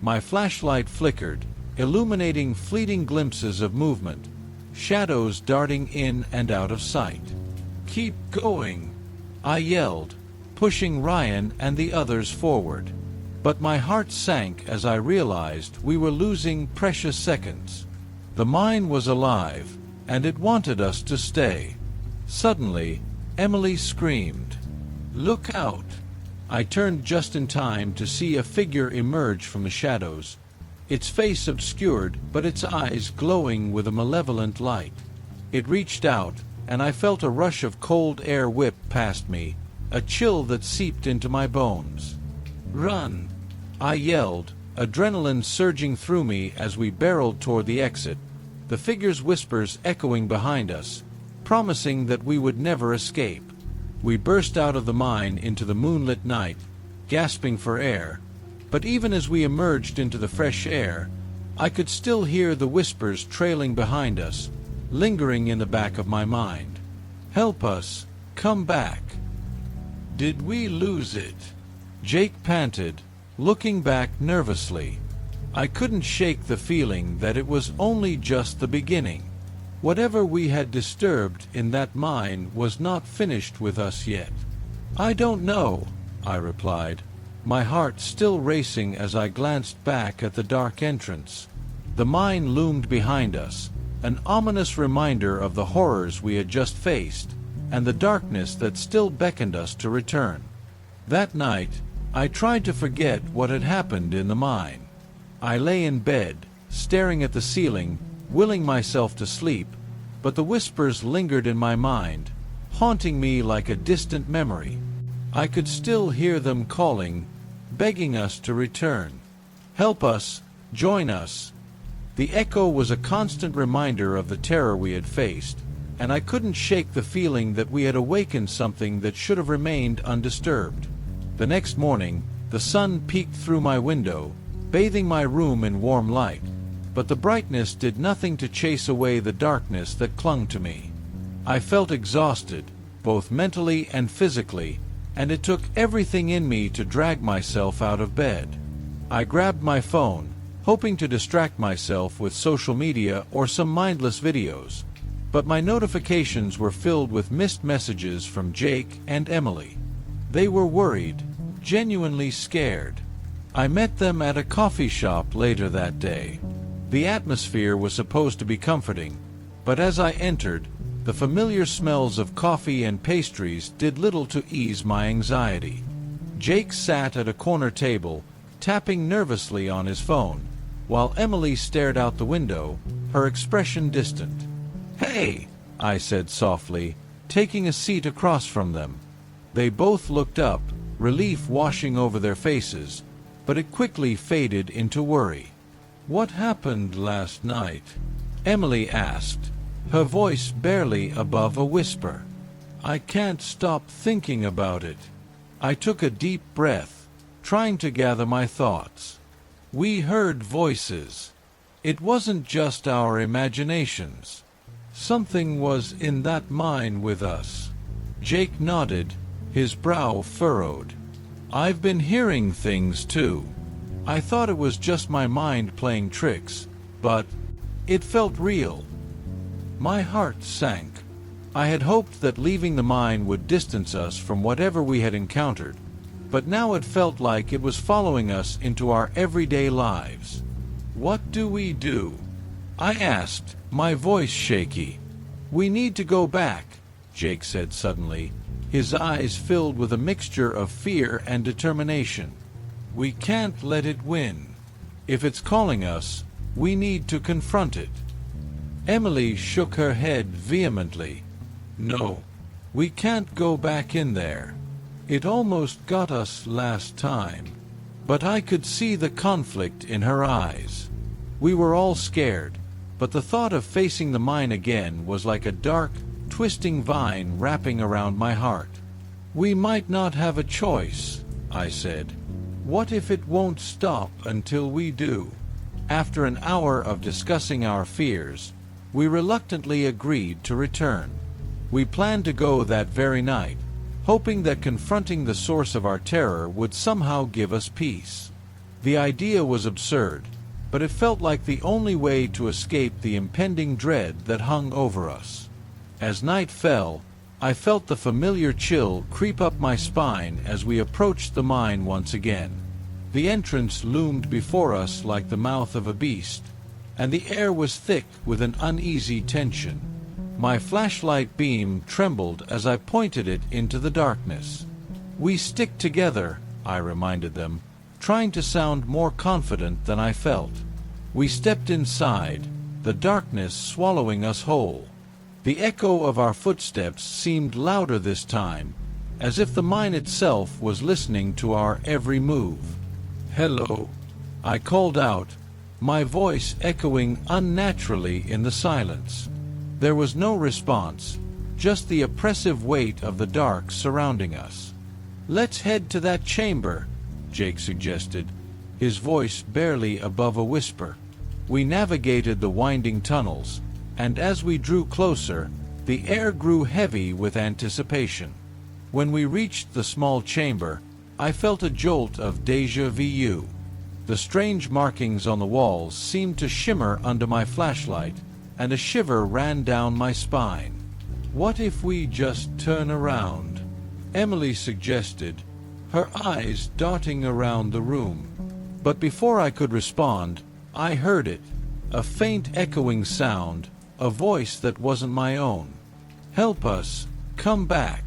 My flashlight flickered, illuminating fleeting glimpses of movement, shadows darting in and out of sight. "Keep going!" I yelled, pushing Ryan and the others forward. But my heart sank as I realized we were losing precious seconds. The mine was alive, and it wanted us to stay. Suddenly, Emily screamed, "Look out!" I turned just in time to see a figure emerge from the shadows, its face obscured but its eyes glowing with a malevolent light. It reached out, and I felt a rush of cold air whip past me, a chill that seeped into my bones. "Run!" I yelled, adrenaline surging through me as we barreled toward the exit, the figure's whispers echoing behind us, promising that we would never escape. We burst out of the mine into the moonlit night, gasping for air, but even as we emerged into the fresh air, I could still hear the whispers trailing behind us, lingering in the back of my mind. "Help us! Come back!" "Did we lose it?" Jake panted, looking back nervously. I couldn't shake the feeling that it was only just the beginning. Whatever we had disturbed in that mine was not finished with us yet. "I don't know," I replied, my heart still racing as I glanced back at the dark entrance. The mine loomed behind us, an ominous reminder of the horrors we had just faced, and the darkness that still beckoned us to return. That night, I tried to forget what had happened in the mine. I lay in bed, staring at the ceiling, willing myself to sleep, but the whispers lingered in my mind, haunting me like a distant memory. I could still hear them calling, begging us to return. "Help us! Join us!" The echo was a constant reminder of the terror we had faced, and I couldn't shake the feeling that we had awakened something that should have remained undisturbed. The next morning, the sun peeked through my window, bathing my room in warm light, but the brightness did nothing to chase away the darkness that clung to me. I felt exhausted, both mentally and physically, and it took everything in me to drag myself out of bed. I grabbed my phone, hoping to distract myself with social media or some mindless videos, but my notifications were filled with missed messages from Jake and Emily. They were worried, genuinely scared. I met them at a coffee shop later that day. The atmosphere was supposed to be comforting, but as I entered, the familiar smells of coffee and pastries did little to ease my anxiety. Jake sat at a corner table, tapping nervously on his phone, while Emily stared out the window, her expression distant. "Hey," I said softly, taking a seat across from them. They both looked up, relief washing over their faces, but it quickly faded into worry. "What happened last night?" Emily asked, her voice barely above a whisper. "I can't stop thinking about it." I took a deep breath, trying to gather my thoughts. "We heard voices. It wasn't just our imaginations. Something was in that mine with us." Jake nodded, his brow furrowed. "I've been hearing things too. I thought it was just my mind playing tricks, but it felt real." My heart sank. I had hoped that leaving the mine would distance us from whatever we had encountered, but now it felt like it was following us into our everyday lives. "What do we do?" I asked, my voice shaky. "We need to go back," Jake said suddenly, his eyes filled with a mixture of fear and determination. We can't let it win. If it's calling us, we need to confront it. Emily shook her head vehemently. No, we can't go back in there. It almost got us last time. But I could see the conflict in her eyes. We were all scared, but the thought of facing the mine again was like a dark, twisting vine wrapping around my heart. We might not have a choice, I said. What if it won't stop until we do? After an hour of discussing our fears, we reluctantly agreed to return. We planned to go that very night, hoping that confronting the source of our terror would somehow give us peace. The idea was absurd, but it felt like the only way to escape the impending dread that hung over us. As night fell, I felt the familiar chill creep up my spine as we approached the mine once again. The entrance loomed before us like the mouth of a beast, and the air was thick with an uneasy tension. My flashlight beam trembled as I pointed it into the darkness. We stick together, I reminded them, trying to sound more confident than I felt. We stepped inside, the darkness swallowing us whole. The echo of our footsteps seemed louder this time, as if the mine itself was listening to our every move. "Hello," I called out, my voice echoing unnaturally in the silence. There was no response, just the oppressive weight of the dark surrounding us. "Let's head to that chamber," Jake suggested, his voice barely above a whisper. We navigated the winding tunnels, and as we drew closer, the air grew heavy with anticipation. When we reached the small chamber, I felt a jolt of déjà vu. The strange markings on the walls seemed to shimmer under my flashlight, and a shiver ran down my spine. "What if we just turn around?" Emily suggested, her eyes darting around the room. But before I could respond, I heard it, a faint echoing sound, a voice that wasn't my own. "Help us, come back."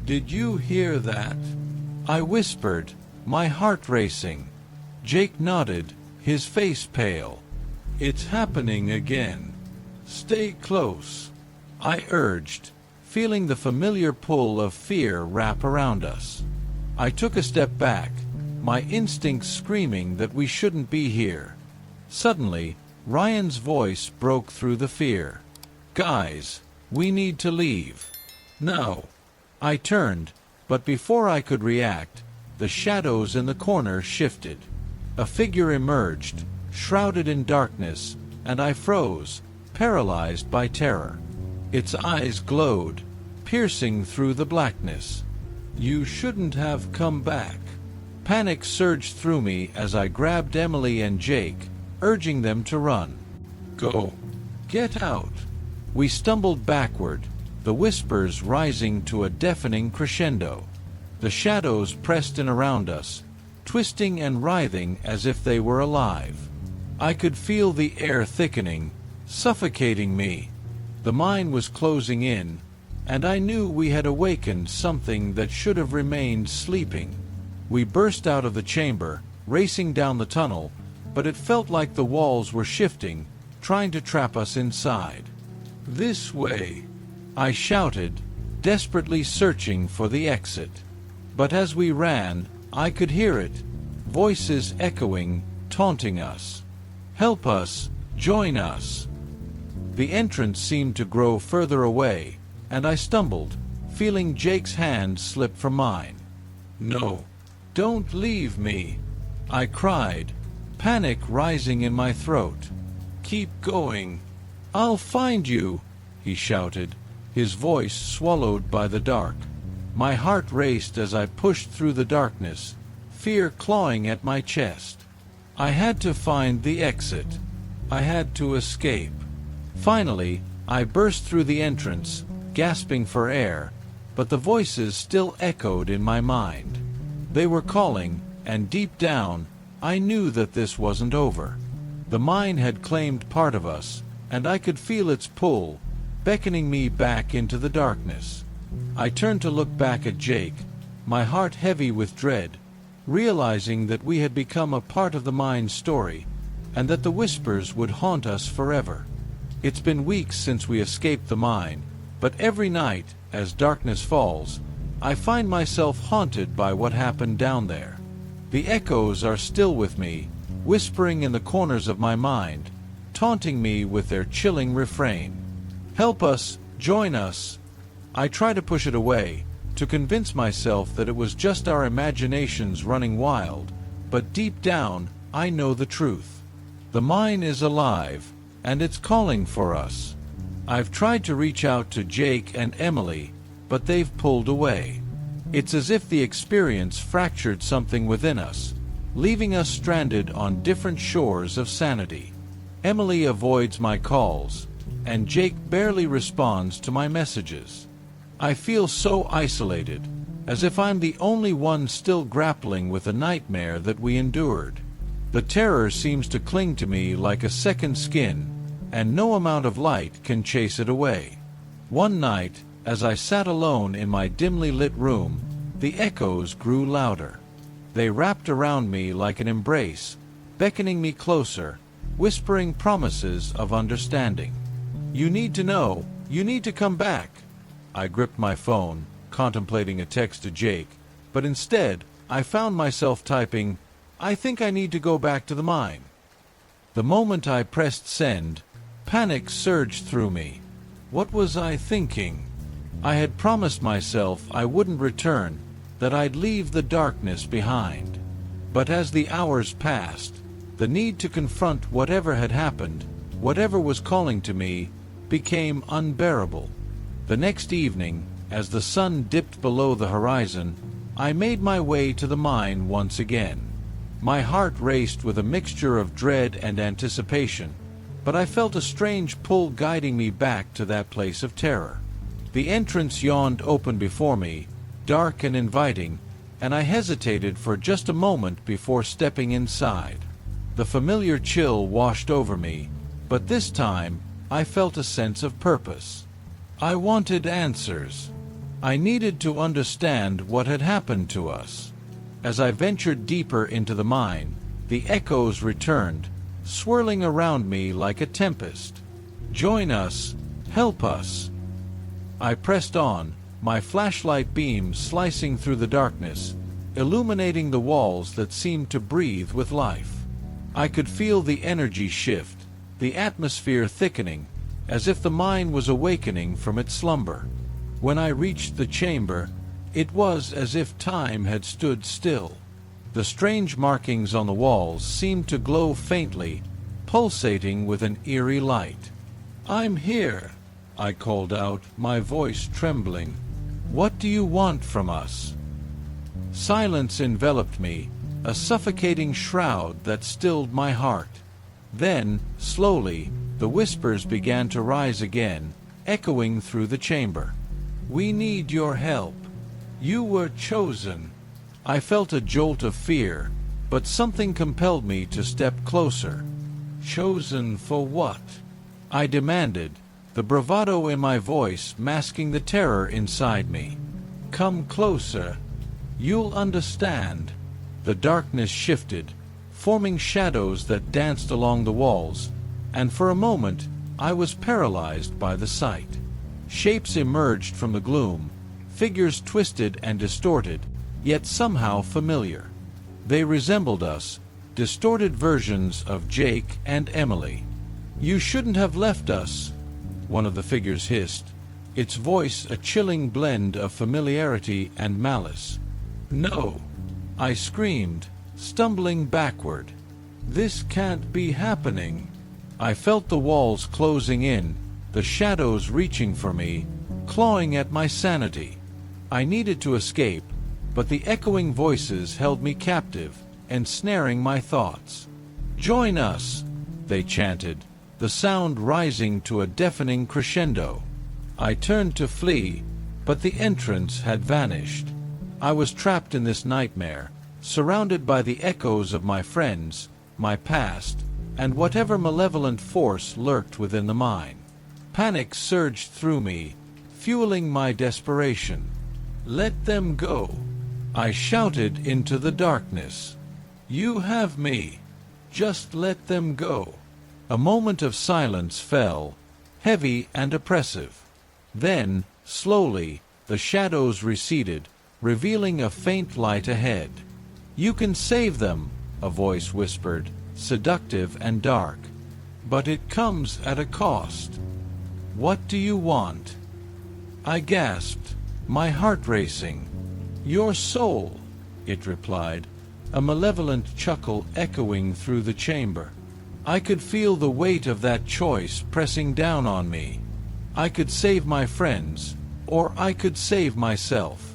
"Did you hear that?" I whispered, my heart racing. Jake nodded, his face pale. "It's happening again. Stay close," I urged, feeling the familiar pull of fear wrap around us. I took a step back, my instincts screaming that we shouldn't be here. Suddenly, Ryan's voice broke through the fear. "Guys, we need to leave. Now." I turned, but before I could react, the shadows in the corner shifted. A figure emerged, shrouded in darkness, and I froze, paralyzed by terror. Its eyes glowed, piercing through the blackness. "You shouldn't have come back." Panic surged through me as I grabbed Emily and Jake, urging them to run. "Go. Get out." We stumbled backward, the whispers rising to a deafening crescendo. The shadows pressed in around us, twisting and writhing as if they were alive. I could feel the air thickening, suffocating me. The mine was closing in, and I knew we had awakened something that should have remained sleeping. We burst out of the chamber, racing down the tunnel, but it felt like the walls were shifting, trying to trap us inside. "This way," I shouted, desperately searching for the exit. But as we ran, I could hear it, voices echoing, taunting us. "Help us, join us." The entrance seemed to grow further away, and I stumbled, feeling Jake's hand slip from mine. "No, don't leave me," I cried, panic rising in my throat. "Keep going. I'll find you," he shouted, his voice swallowed by the dark. My heart raced as I pushed through the darkness, fear clawing at my chest. I had to find the exit. I had to escape. Finally, I burst through the entrance, gasping for air, but the voices still echoed in my mind. They were calling, and deep down, I knew that this wasn't over. The mine had claimed part of us, and I could feel its pull, beckoning me back into the darkness. I turned to look back at Jake, my heart heavy with dread, realizing that we had become a part of the mind's story, and that the whispers would haunt us forever. It's been weeks since we escaped the mine, but every night, as darkness falls, I find myself haunted by what happened down there. The echoes are still with me, whispering in the corners of my mind, taunting me with their chilling refrain. Help us, join us. I try to push it away, to convince myself that it was just our imaginations running wild, but deep down, I know the truth. The mine is alive, and it's calling for us. I've tried to reach out to Jake and Emily, but they've pulled away. It's as if the experience fractured something within us, leaving us stranded on different shores of sanity. Emily avoids my calls, and Jake barely responds to my messages. I feel so isolated, as if I'm the only one still grappling with the nightmare that we endured. The terror seems to cling to me like a second skin, and no amount of light can chase it away. One night, as I sat alone in my dimly lit room, the echoes grew louder. They wrapped around me like an embrace, beckoning me closer, whispering promises of understanding. You need to know, you need to come back. I gripped my phone, contemplating a text to Jake, but instead, I found myself typing, I think I need to go back to the mine. The moment I pressed send, panic surged through me. What was I thinking? I had promised myself I wouldn't return, that I'd leave the darkness behind. But as the hours passed, the need to confront whatever had happened, whatever was calling to me, became unbearable. The next evening, as the sun dipped below the horizon, I made my way to the mine once again. My heart raced with a mixture of dread and anticipation, but I felt a strange pull guiding me back to that place of terror. The entrance yawned open before me, dark and inviting, and I hesitated for just a moment before stepping inside. The familiar chill washed over me, but this time I felt a sense of purpose. I wanted answers. I needed to understand what had happened to us. As I ventured deeper into the mine, the echoes returned, swirling around me like a tempest. Join us, help us. I pressed on, my flashlight beam slicing through the darkness, illuminating the walls that seemed to breathe with life. I could feel the energy shift, the atmosphere thickening, as if the mine was awakening from its slumber. When I reached the chamber, it was as if time had stood still. The strange markings on the walls seemed to glow faintly, pulsating with an eerie light. I'm here, I called out, my voice trembling. What do you want from us? Silence enveloped me, a suffocating shroud that stilled my heart. Then, slowly, the whispers began to rise again, echoing through the chamber. We need your help. You were chosen. I felt a jolt of fear, but something compelled me to step closer. Chosen for what? I demanded, the bravado in my voice masking the terror inside me. Come closer. You'll understand. The darkness shifted, forming shadows that danced along the walls, and for a moment I was paralyzed by the sight. Shapes emerged from the gloom, figures twisted and distorted, yet somehow familiar. They resembled us, distorted versions of Jake and Emily. You shouldn't have left us, one of the figures hissed, its voice a chilling blend of familiarity and malice. No, I screamed, stumbling backward. This can't be happening. I felt the walls closing in, the shadows reaching for me, clawing at my sanity. I needed to escape, but the echoing voices held me captive, ensnaring my thoughts. Join us, they chanted, the sound rising to a deafening crescendo. I turned to flee, but the entrance had vanished. I was trapped in this nightmare, surrounded by the echoes of my friends, my past, and whatever malevolent force lurked within the mine. Panic surged through me, fueling my desperation. Let them go. I shouted into the darkness. "You have me. Just let them go." A moment of silence fell, heavy and oppressive. Then, slowly, the shadows receded, revealing a faint light ahead. "You can save them," a voice whispered, seductive and dark. "But it comes at a cost." "What do you want?" I gasped, my heart racing. "Your soul," it replied, a malevolent chuckle echoing through the chamber. I could feel the weight of that choice pressing down on me. I could save my friends, or I could save myself.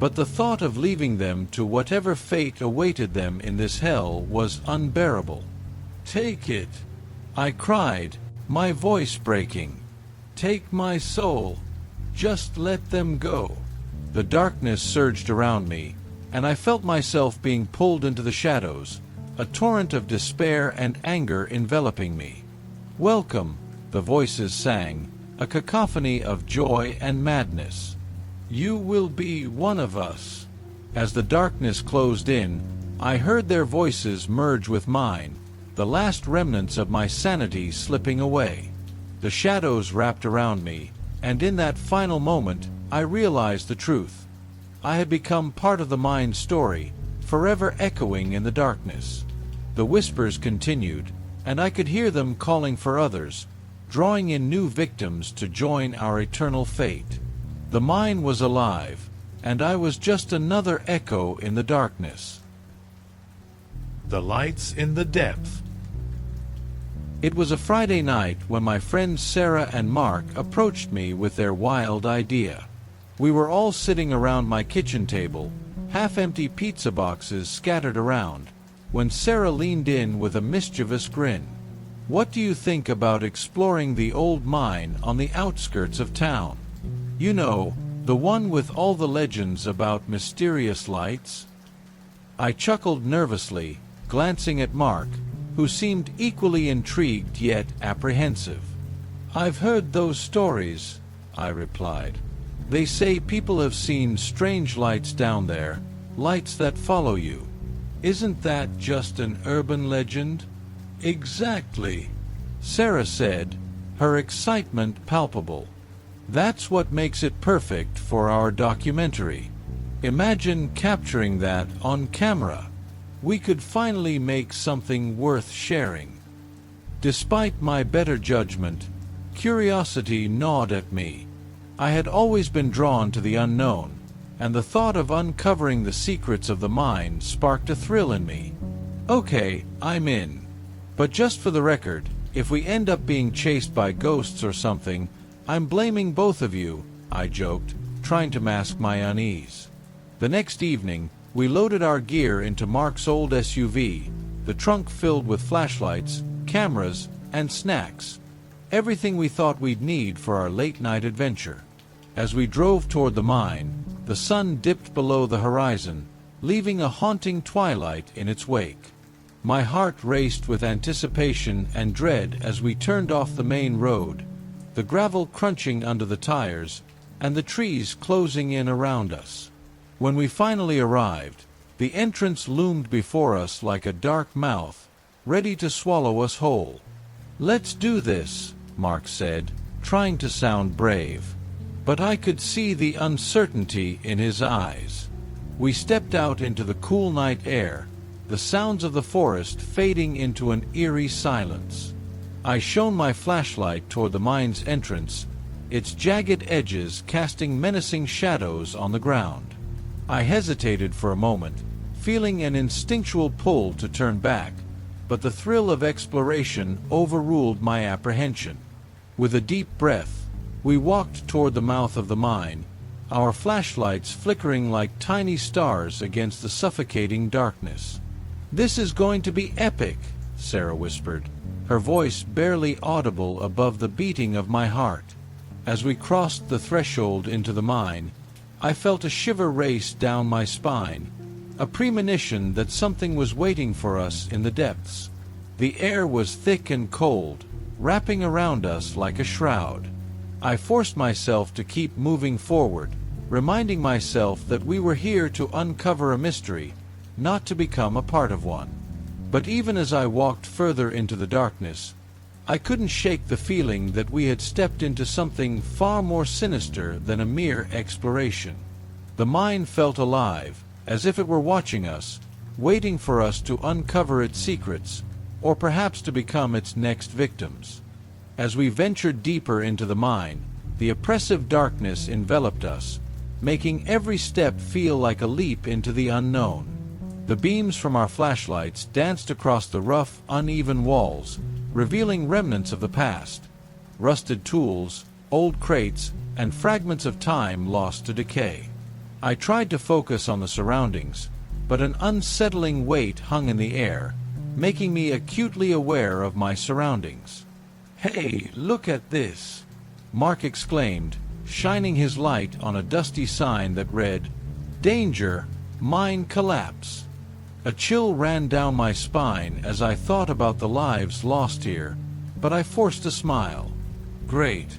But the thought of leaving them to whatever fate awaited them in this hell was unbearable. "Take it," I cried, my voice breaking. "Take my soul. Just let them go." The darkness surged around me, and I felt myself being pulled into the shadows, a torrent of despair and anger enveloping me. "Welcome," the voices sang, a cacophony of joy and madness. "You will be one of us." As the darkness closed in, I heard their voices merge with mine, the last remnants of my sanity slipping away. The shadows wrapped around me, and in that final moment, I realized the truth. I had become part of the mind's story, forever echoing in the darkness. The whispers continued, and I could hear them calling for others, drawing in new victims to join our eternal fate. The mind was alive, and I was just another echo in the darkness. The lights in the depth. It was a Friday night when my friends Sarah and Mark approached me with their wild idea. We were all sitting around my kitchen table, half-empty pizza boxes scattered around, when Sarah leaned in with a mischievous grin. "What do you think about exploring the old mine on the outskirts of town? You know, the one with all the legends about mysterious lights?" I chuckled nervously, glancing at Mark, who seemed equally intrigued yet apprehensive. "I've heard those stories," I replied. "They say people have seen strange lights down there, lights that follow you. Isn't that just an urban legend?" "Exactly," Sarah said, her excitement palpable. "That's what makes it perfect for our documentary. Imagine capturing that on camera. We could finally make something worth sharing." Despite my better judgment, curiosity gnawed at me. I had always been drawn to the unknown, and the thought of uncovering the secrets of the mine sparked a thrill in me. "Okay, I'm in. But just for the record, if we end up being chased by ghosts or something, I'm blaming both of you," I joked, trying to mask my unease. The next evening, we loaded our gear into Mark's old SUV, the trunk filled with flashlights, cameras, and snacks. Everything we thought we'd need for our late-night adventure. As we drove toward the mine, the sun dipped below the horizon, leaving a haunting twilight in its wake. My heart raced with anticipation and dread as we turned off the main road, the gravel crunching under the tires, and the trees closing in around us. When we finally arrived, the entrance loomed before us like a dark mouth, ready to swallow us whole. "Let's do this," Mark said, trying to sound brave. But I could see the uncertainty in his eyes. We stepped out into the cool night air, the sounds of the forest fading into an eerie silence. I shone my flashlight toward the mine's entrance, its jagged edges casting menacing shadows on the ground. I hesitated for a moment, feeling an instinctual pull to turn back, but the thrill of exploration overruled my apprehension. With a deep breath, we walked toward the mouth of the mine, our flashlights flickering like tiny stars against the suffocating darkness. "This is going to be epic," Sarah whispered, her voice barely audible above the beating of my heart. As we crossed the threshold into the mine, I felt a shiver race down my spine, a premonition that something was waiting for us in the depths. The air was thick and cold, wrapping around us like a shroud. I forced myself to keep moving forward, reminding myself that we were here to uncover a mystery, not to become a part of one. But even as I walked further into the darkness, I couldn't shake the feeling that we had stepped into something far more sinister than a mere exploration. The mind felt alive, as if it were watching us, waiting for us to uncover its secrets, or perhaps to become its next victims. As we ventured deeper into the mine, the oppressive darkness enveloped us, making every step feel like a leap into the unknown. The beams from our flashlights danced across the rough, uneven walls, revealing remnants of the past, rusted tools, old crates, and fragments of time lost to decay. I tried to focus on the surroundings, but an unsettling weight hung in the air, making me acutely aware of my surroundings. "Hey, look at this!" Mark exclaimed, shining his light on a dusty sign that read, "Danger, Mine Collapse." A chill ran down my spine as I thought about the lives lost here, but I forced a smile. Great.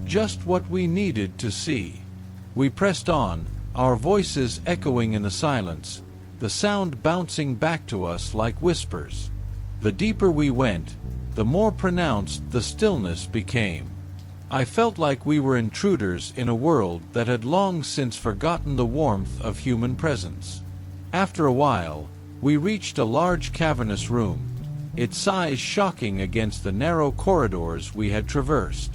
Just what we needed to see. We pressed on, our voices echoing in the silence, the sound bouncing back to us like whispers. The deeper we went, the more pronounced the stillness became. I felt like we were intruders in a world that had long since forgotten the warmth of human presence. After a while, we reached a large cavernous room, its size shocking against the narrow corridors we had traversed.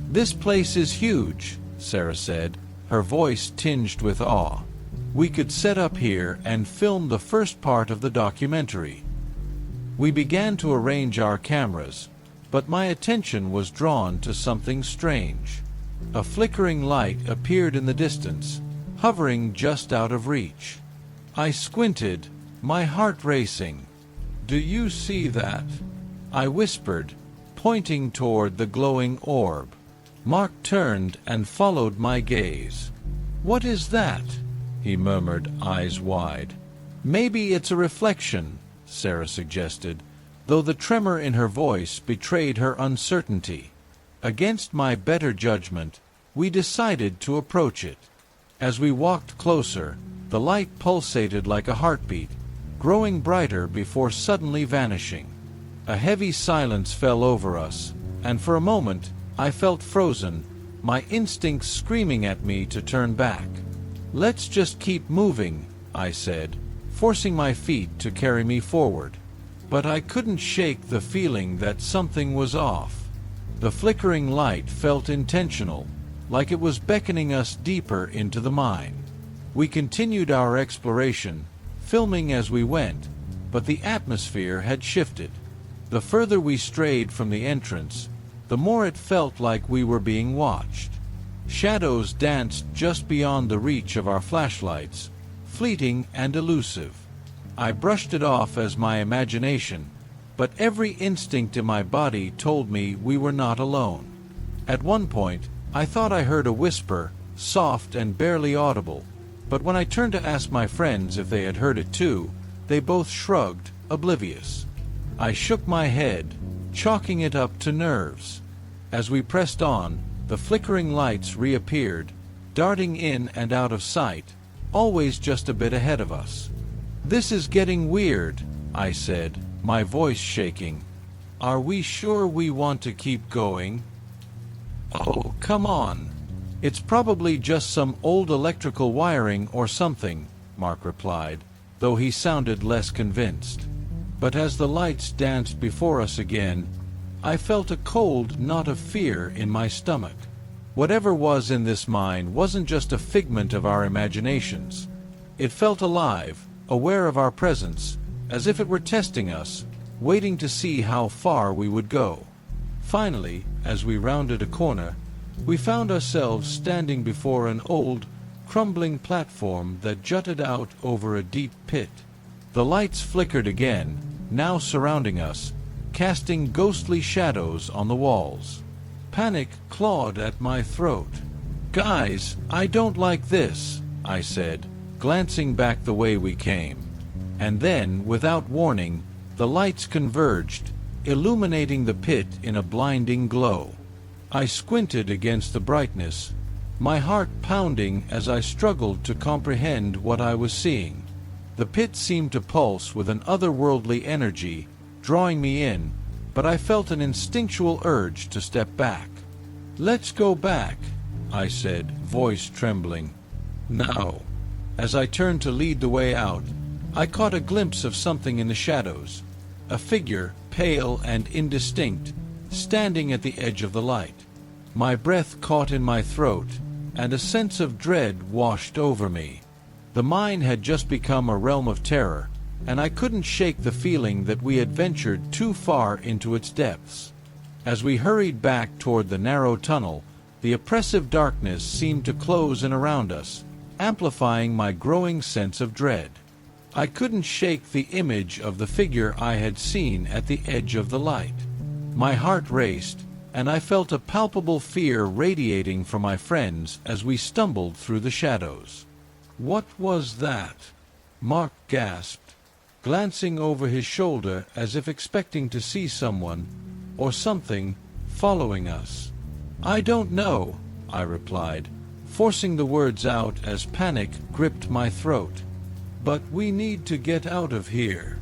"This place is huge," Sarah said, her voice tinged with awe. "We could set up here and film the first part of the documentary." We began to arrange our cameras, but my attention was drawn to something strange. A flickering light appeared in the distance, hovering just out of reach. I squinted, my heart racing. "Do you see that?" I whispered, pointing toward the glowing orb. Mark turned and followed my gaze. "What is that?" he murmured, eyes wide. "Maybe it's a reflection," Sarah suggested, though the tremor in her voice betrayed her uncertainty. Against my better judgment, we decided to approach it. As we walked closer, the light pulsated like a heartbeat, growing brighter before suddenly vanishing. A heavy silence fell over us, and for a moment I felt frozen, my instincts screaming at me to turn back. "Let's just keep moving," I said, forcing my feet to carry me forward. But I couldn't shake the feeling that something was off. The flickering light felt intentional, like it was beckoning us deeper into the mine. We continued our exploration, filming as we went, but the atmosphere had shifted. The further we strayed from the entrance, the more it felt like we were being watched. Shadows danced just beyond the reach of our flashlights, fleeting and elusive. I brushed it off as my imagination, but every instinct in my body told me we were not alone. At one point, I thought I heard a whisper, soft and barely audible, but when I turned to ask my friends if they had heard it too, they both shrugged, oblivious. I shook my head, chalking it up to nerves. As we pressed on, the flickering lights reappeared, darting in and out of sight, always just a bit ahead of us. "This is getting weird," I said, my voice shaking. "Are we sure we want to keep going?" "Oh, come on. It's probably just some old electrical wiring or something," Mark replied, though he sounded less convinced. But as the lights danced before us again, I felt a cold knot of fear in my stomach. Whatever was in this mine wasn't just a figment of our imaginations. It felt alive, aware of our presence, as if it were testing us, waiting to see how far we would go. Finally, as we rounded a corner, we found ourselves standing before an old, crumbling platform that jutted out over a deep pit. The lights flickered again, now surrounding us, casting ghostly shadows on the walls. Panic clawed at my throat. "Guys, I don't like this," I said, glancing back the way we came. And then, without warning, the lights converged, illuminating the pit in a blinding glow. I squinted against the brightness, my heart pounding as I struggled to comprehend what I was seeing. The pit seemed to pulse with an otherworldly energy, drawing me in, but I felt an instinctual urge to step back. "Let's go back," I said, voice trembling. "No." As I turned to lead the way out, I caught a glimpse of something in the shadows, a figure, pale and indistinct, standing at the edge of the light. My breath caught in my throat, and a sense of dread washed over me. The mine had just become a realm of terror, and I couldn't shake the feeling that we had ventured too far into its depths. As we hurried back toward the narrow tunnel, the oppressive darkness seemed to close in around us, amplifying my growing sense of dread. I couldn't shake the image of the figure I had seen at the edge of the light. My heart raced, and I felt a palpable fear radiating from my friends as we stumbled through the shadows. "What was that?" Mark gasped, glancing over his shoulder as if expecting to see someone, or something, following us. "I don't know," I replied, forcing the words out as panic gripped my throat. "But we need to get out of here."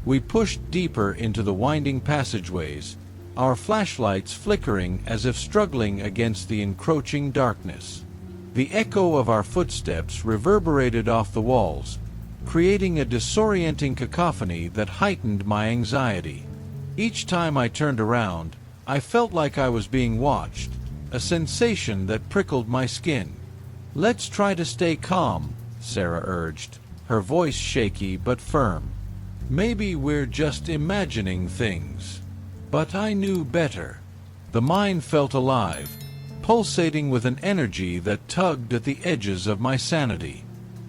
We pushed deeper into the winding passageways, our flashlights flickering as if struggling against the encroaching darkness. The echo of our footsteps reverberated off the walls, creating a disorienting cacophony that heightened my anxiety. Each time I turned around, I felt like I was being watched, a sensation that prickled my skin. "Let's try to stay calm," Sarah urged, her voice shaky but firm. "Maybe we're just imagining things." But I knew better. The mine felt alive, pulsating with an energy that tugged at the edges of my sanity.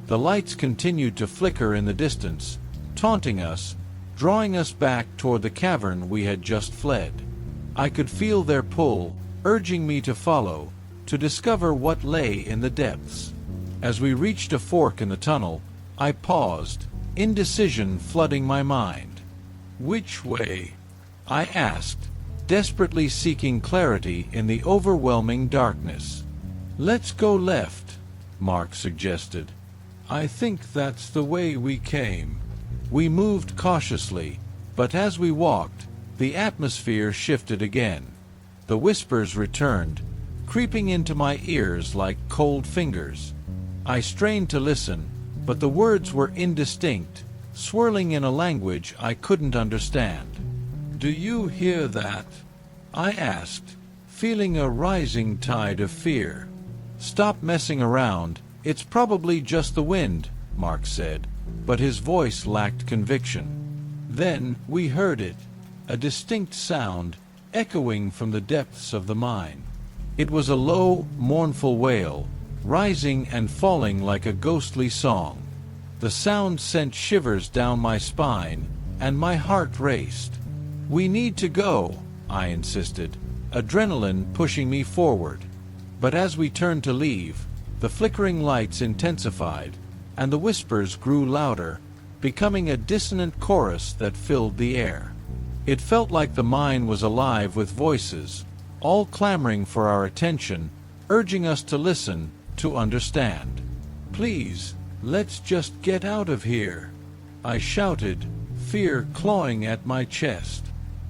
The lights continued to flicker in the distance, taunting us, drawing us back toward the cavern we had just fled. I could feel their pull, urging me to follow, to discover what lay in the depths. As we reached a fork in the tunnel, I paused, indecision flooding my mind. "Which way?" I asked, desperately seeking clarity in the overwhelming darkness. "Let's go left," Mark suggested. "I think that's the way we came." We moved cautiously, but as we walked, the atmosphere shifted again. The whispers returned, creeping into my ears like cold fingers. I strained to listen, but the words were indistinct, swirling in a language I couldn't understand. "Do you hear that?" I asked, feeling a rising tide of fear. "Stop messing around, it's probably just the wind," Mark said, but his voice lacked conviction. Then we heard it, a distinct sound, echoing from the depths of the mine. It was a low, mournful wail, rising and falling like a ghostly song. The sound sent shivers down my spine, and my heart raced. "We need to go," I insisted, adrenaline pushing me forward. But as we turned to leave, the flickering lights intensified, and the whispers grew louder, becoming a dissonant chorus that filled the air. It felt like the mine was alive with voices, all clamoring for our attention, urging us to listen, to understand. "Please, let's just get out of here," I shouted, fear clawing at my chest.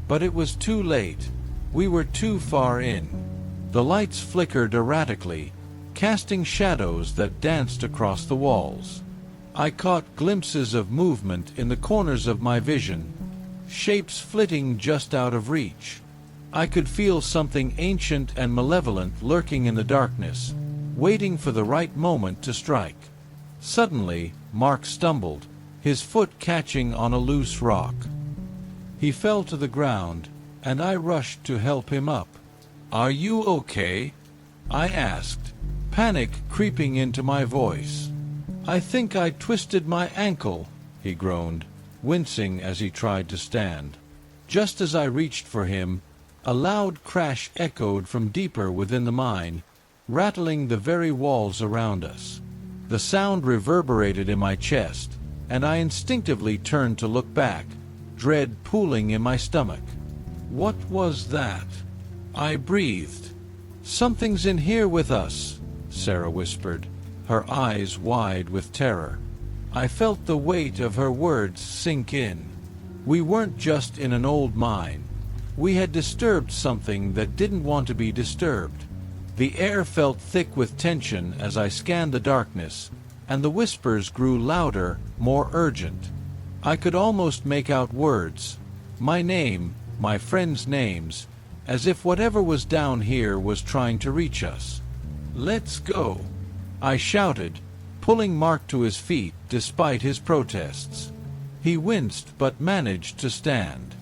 But it was too late. We were too far in. The lights flickered erratically, casting shadows that danced across the walls. I caught glimpses of movement in the corners of my vision, shapes flitting just out of reach. I could feel something ancient and malevolent lurking in the darkness, waiting for the right moment to strike. Suddenly, Mark stumbled, his foot catching on a loose rock. He fell to the ground, and I rushed to help him up. "Are you okay?" I asked, panic creeping into my voice. "I think I twisted my ankle," he groaned, wincing as he tried to stand. Just as I reached for him, a loud crash echoed from deeper within the mine, rattling the very walls around us. The sound reverberated in my chest, and I instinctively turned to look back, dread pooling in my stomach. "What was that?" I breathed. "Something's in here with us," Sarah whispered, her eyes wide with terror. I felt the weight of her words sink in. We weren't just in an old mine. We had disturbed something that didn't want to be disturbed. The air felt thick with tension as I scanned the darkness, and the whispers grew louder, more urgent. I could almost make out words. My name, my friends' names, as if whatever was down here was trying to reach us. "Let's go," I shouted, pulling Mark to his feet despite his protests. He winced but managed to stand.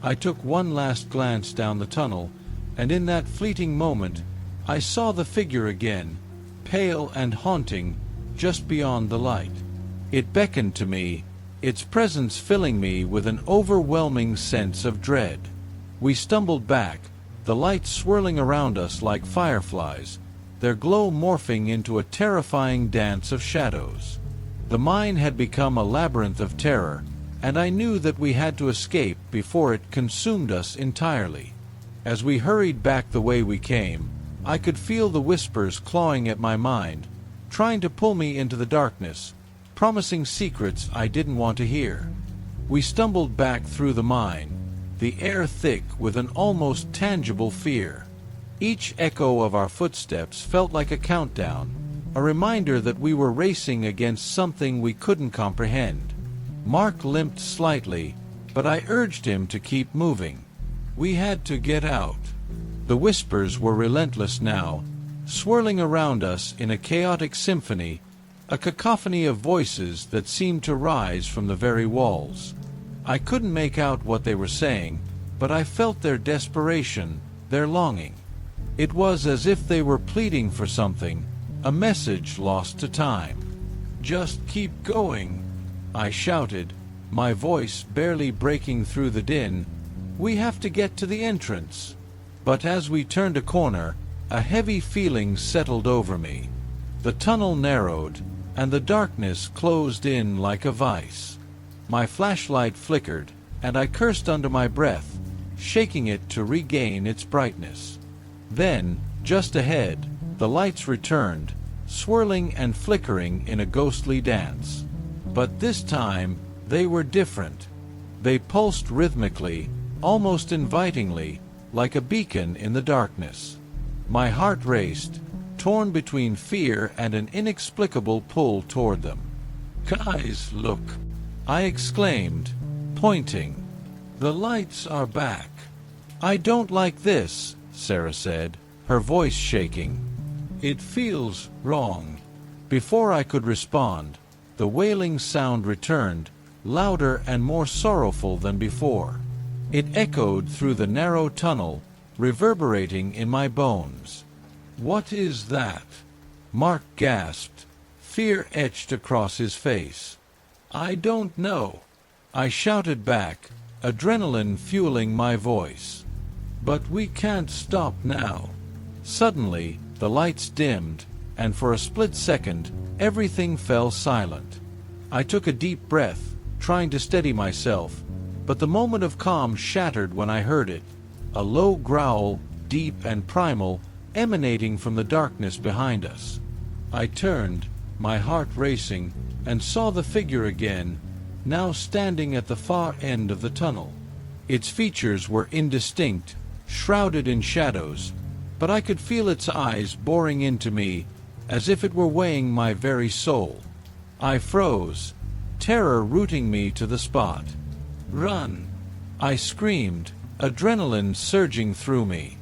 I took one last glance down the tunnel, and in that fleeting moment, I saw the figure again, pale and haunting, just beyond the light. It beckoned to me, its presence filling me with an overwhelming sense of dread. We stumbled back, the lights swirling around us like fireflies, their glow morphing into a terrifying dance of shadows. The mine had become a labyrinth of terror, and I knew that we had to escape before it consumed us entirely. As we hurried back the way we came, I could feel the whispers clawing at my mind, trying to pull me into the darkness, promising secrets I didn't want to hear. We stumbled back through the mine, the air thick with an almost tangible fear. Each echo of our footsteps felt like a countdown, a reminder that we were racing against something we couldn't comprehend. Mark limped slightly, but I urged him to keep moving. We had to get out. The whispers were relentless now, swirling around us in a chaotic symphony, a cacophony of voices that seemed to rise from the very walls. I couldn't make out what they were saying, but I felt their desperation, their longing. It was as if they were pleading for something, a message lost to time. "Just keep going," I shouted, my voice barely breaking through the din. "We have to get to the entrance." But as we turned a corner, a heavy feeling settled over me. The tunnel narrowed, and the darkness closed in like a vice. My flashlight flickered, and I cursed under my breath, shaking it to regain its brightness. Then, just ahead, the lights returned, swirling and flickering in a ghostly dance. But this time, they were different. They pulsed rhythmically, almost invitingly, like a beacon in the darkness. My heart raced, torn between fear and an inexplicable pull toward them. "Guys, look!" I exclaimed, pointing. "The lights are back." "I don't like this," Sarah said, her voice shaking. "It feels wrong." Before I could respond, the wailing sound returned, louder and more sorrowful than before. It echoed through the narrow tunnel, reverberating in my bones. "What is that?" Mark gasped, fear etched across his face. "I don't know," I shouted back, adrenaline fueling my voice. "But we can't stop now." Suddenly, the lights dimmed, and for a split second, everything fell silent. I took a deep breath, trying to steady myself, but the moment of calm shattered when I heard it, a low growl, deep and primal, emanating from the darkness behind us. I turned, my heart racing, and saw the figure again, now standing at the far end of the tunnel. Its features were indistinct, shrouded in shadows, but I could feel its eyes boring into me, as if it were weighing my very soul. I froze, terror rooting me to the spot. "Run!" I screamed, adrenaline surging through me.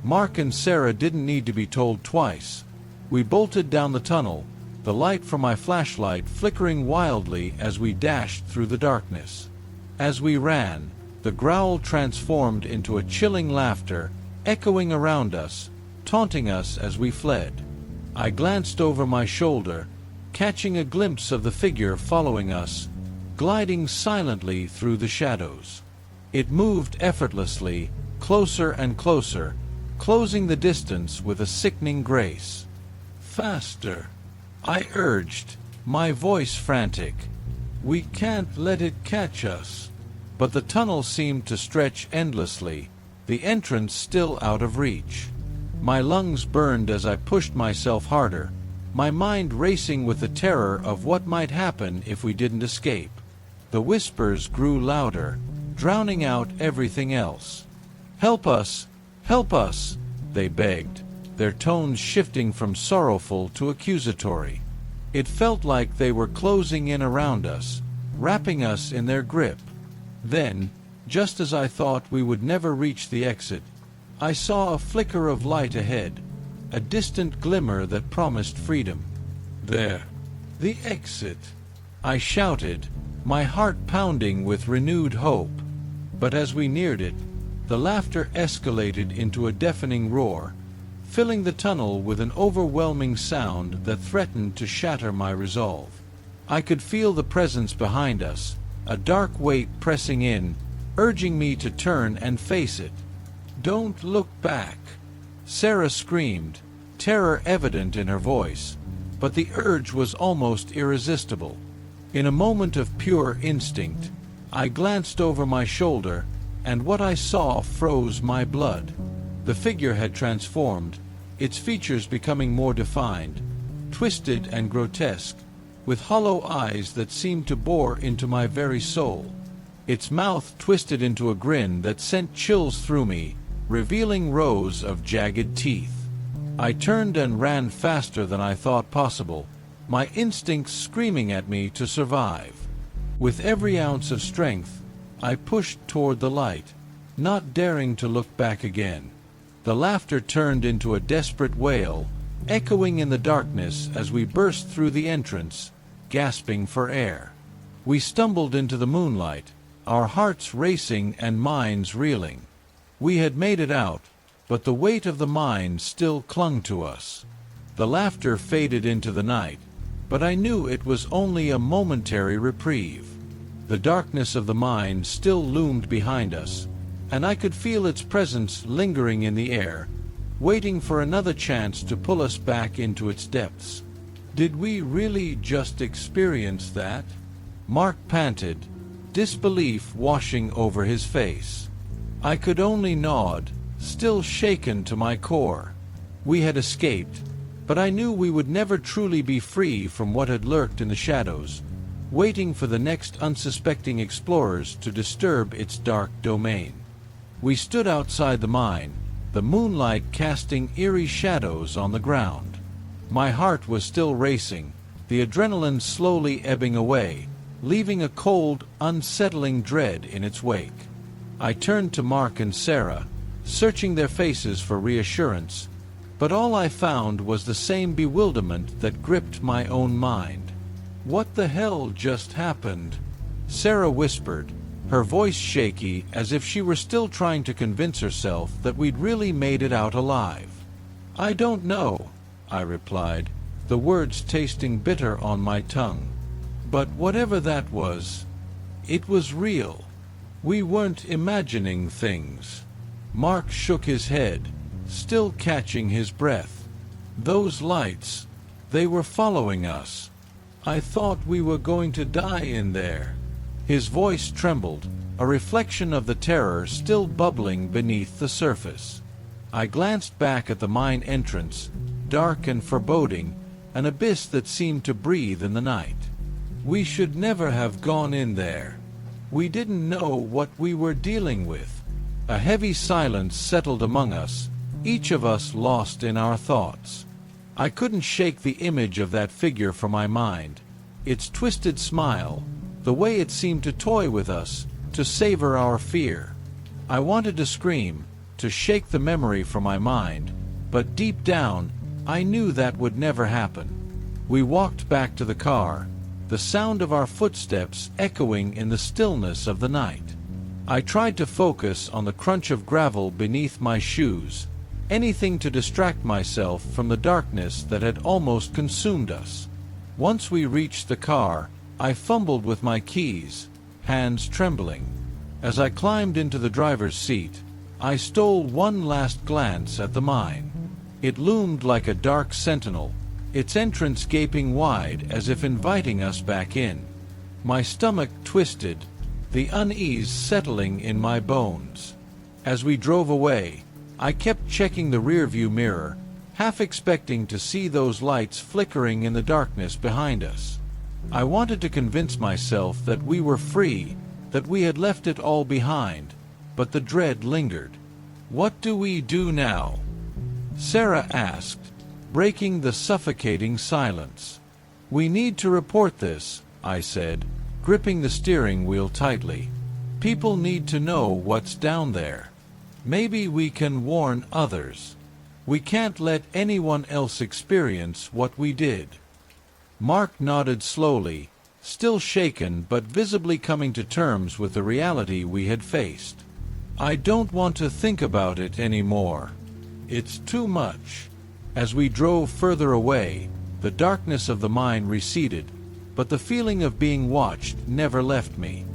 Mark and Sarah didn't need to be told twice. We bolted down the tunnel, the light from my flashlight flickering wildly as we dashed through the darkness. As we ran, the growl transformed into a chilling laughter, echoing around us, taunting us as we fled. I glanced over my shoulder, catching a glimpse of the figure following us, gliding silently through the shadows. It moved effortlessly, closer and closer, closing the distance with a sickening grace. "Faster!" I urged, my voice frantic. "We can't let it catch us." But the tunnel seemed to stretch endlessly, the entrance still out of reach. My lungs burned as I pushed myself harder, my mind racing with the terror of what might happen if we didn't escape. The whispers grew louder, drowning out everything else. "Help us! Help us!" they begged, their tones shifting from sorrowful to accusatory. It felt like they were closing in around us, wrapping us in their grip. Then, just as I thought we would never reach the exit, I saw a flicker of light ahead, a distant glimmer that promised freedom. "There! The exit!" I shouted, my heart pounding with renewed hope. But as we neared it, the laughter escalated into a deafening roar, filling the tunnel with an overwhelming sound that threatened to shatter my resolve. I could feel the presence behind us, a dark weight pressing in, urging me to turn and face it. "Don't look back!" Sarah screamed, terror evident in her voice, but the urge was almost irresistible. In a moment of pure instinct, I glanced over my shoulder, and what I saw froze my blood. The figure had transformed, its features becoming more defined, twisted and grotesque, with hollow eyes that seemed to bore into my very soul. Its mouth twisted into a grin that sent chills through me, revealing rows of jagged teeth. I turned and ran faster than I thought possible, my instincts screaming at me to survive. With every ounce of strength, I pushed toward the light, not daring to look back again. The laughter turned into a desperate wail, echoing in the darkness as we burst through the entrance, gasping for air. We stumbled into the moonlight, our hearts racing and minds reeling. We had made it out, but the weight of the mine still clung to us. The laughter faded into the night, but I knew it was only a momentary reprieve. The darkness of the mine still loomed behind us, and I could feel its presence lingering in the air, waiting for another chance to pull us back into its depths. "Did we really just experience that?" Mark panted, disbelief washing over his face. I could only nod, still shaken to my core. We had escaped, but I knew we would never truly be free from what had lurked in the shadows, waiting for the next unsuspecting explorers to disturb its dark domain. We stood outside the mine, the moonlight casting eerie shadows on the ground. My heart was still racing, the adrenaline slowly ebbing away, leaving a cold, unsettling dread in its wake. I turned to Mark and Sarah, searching their faces for reassurance, but all I found was the same bewilderment that gripped my own mind. "What the hell just happened?" Sarah whispered, her voice shaky as if she were still trying to convince herself that we'd really made it out alive. "I don't know," I replied, the words tasting bitter on my tongue. "But whatever that was, it was real. We weren't imagining things." Mark shook his head, still catching his breath. "Those lights, they were following us. I thought we were going to die in there." His voice trembled, a reflection of the terror still bubbling beneath the surface. I glanced back at the mine entrance, dark and foreboding, an abyss that seemed to breathe in the night. We should never have gone in there. We didn't know what we were dealing with. A heavy silence settled among us, each of us lost in our thoughts. I couldn't shake the image of that figure from my mind, its twisted smile, the way it seemed to toy with us, to savor our fear. I wanted to scream, to shake the memory from my mind, but deep down, I knew that would never happen. We walked back to the car, the sound of our footsteps echoing in the stillness of the night. I tried to focus on the crunch of gravel beneath my shoes, anything to distract myself from the darkness that had almost consumed us. Once we reached the car, I fumbled with my keys, hands trembling. As I climbed into the driver's seat, I stole one last glance at the mine. It loomed like a dark sentinel, its entrance gaping wide as if inviting us back in. My stomach twisted, the unease settling in my bones. As we drove away, I kept checking the rearview mirror, half expecting to see those lights flickering in the darkness behind us. I wanted to convince myself that we were free, that we had left it all behind, but the dread lingered. "What do we do now?" Sarah asked, breaking the suffocating silence. "We need to report this," I said, gripping the steering wheel tightly. "People need to know what's down there. Maybe we can warn others. We can't let anyone else experience what we did." Mark nodded slowly, still shaken but visibly coming to terms with the reality we had faced. "I don't want to think about it anymore. It's too much." As we drove further away, the darkness of the mine receded, but the feeling of being watched never left me.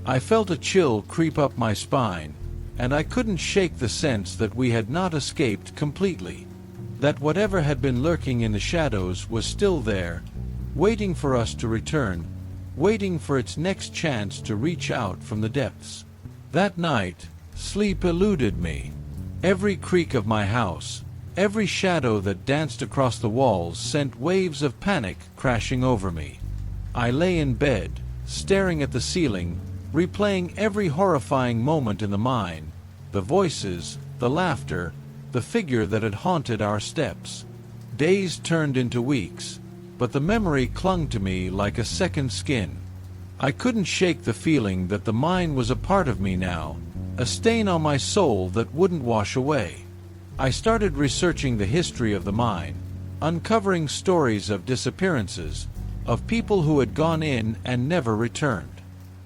I felt a chill creep up my spine, and I couldn't shake the sense that we had not escaped completely, that whatever had been lurking in the shadows was still there, waiting for us to return, waiting for its next chance to reach out from the depths. That night, sleep eluded me. Every creak of my house, every shadow that danced across the walls sent waves of panic crashing over me. I lay in bed, staring at the ceiling, replaying every horrifying moment in the mine, the voices, the laughter, the figure that had haunted our steps. Days turned into weeks, but the memory clung to me like a second skin. I couldn't shake the feeling that the mine was a part of me now, a stain on my soul that wouldn't wash away. I started researching the history of the mine, uncovering stories of disappearances, of people who had gone in and never returned.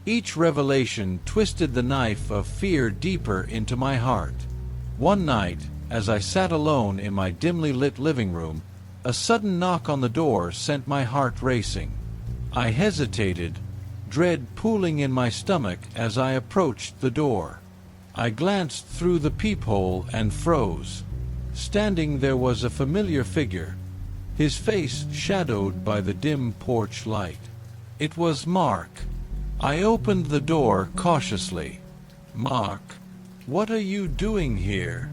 Each revelation twisted the knife of fear deeper into my heart. One night, as I sat alone in my dimly lit living room, a sudden knock on the door sent my heart racing. I hesitated, dread pooling in my stomach as I approached the door. I glanced through the peephole and froze. Standing there was a familiar figure, his face shadowed by the dim porch light. It was Mark. I opened the door cautiously. "Mark, what are you doing here?"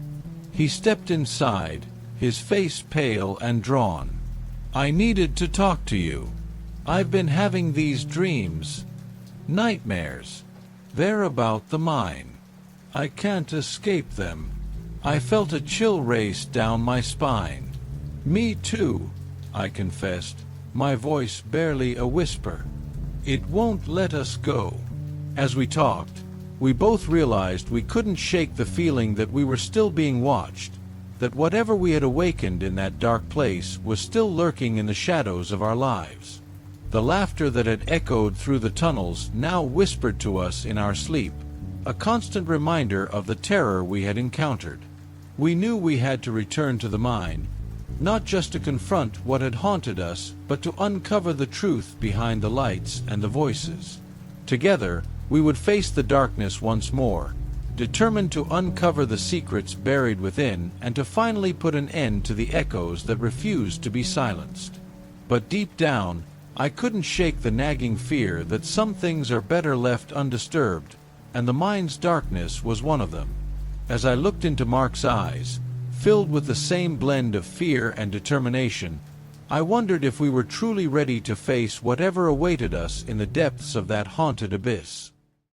He stepped inside, his face pale and drawn. "I needed to talk to you. I've been having these dreams. Nightmares. They're about the mine. I can't escape them." I felt a chill race down my spine. "Me too," I confessed, my voice barely a whisper. "It won't let us go." As we talked, we both realized we couldn't shake the feeling that we were still being watched, that whatever we had awakened in that dark place was still lurking in the shadows of our lives. The laughter that had echoed through the tunnels now whispered to us in our sleep, a constant reminder of the terror we had encountered. We knew we had to return to the mine, not just to confront what had haunted us, but to uncover the truth behind the lights and the voices. Together, we would face the darkness once more, determined to uncover the secrets buried within and to finally put an end to the echoes that refused to be silenced. But deep down, I couldn't shake the nagging fear that some things are better left undisturbed, and the mine's darkness was one of them. As I looked into Mark's eyes, filled with the same blend of fear and determination, I wondered if we were truly ready to face whatever awaited us in the depths of that haunted abyss.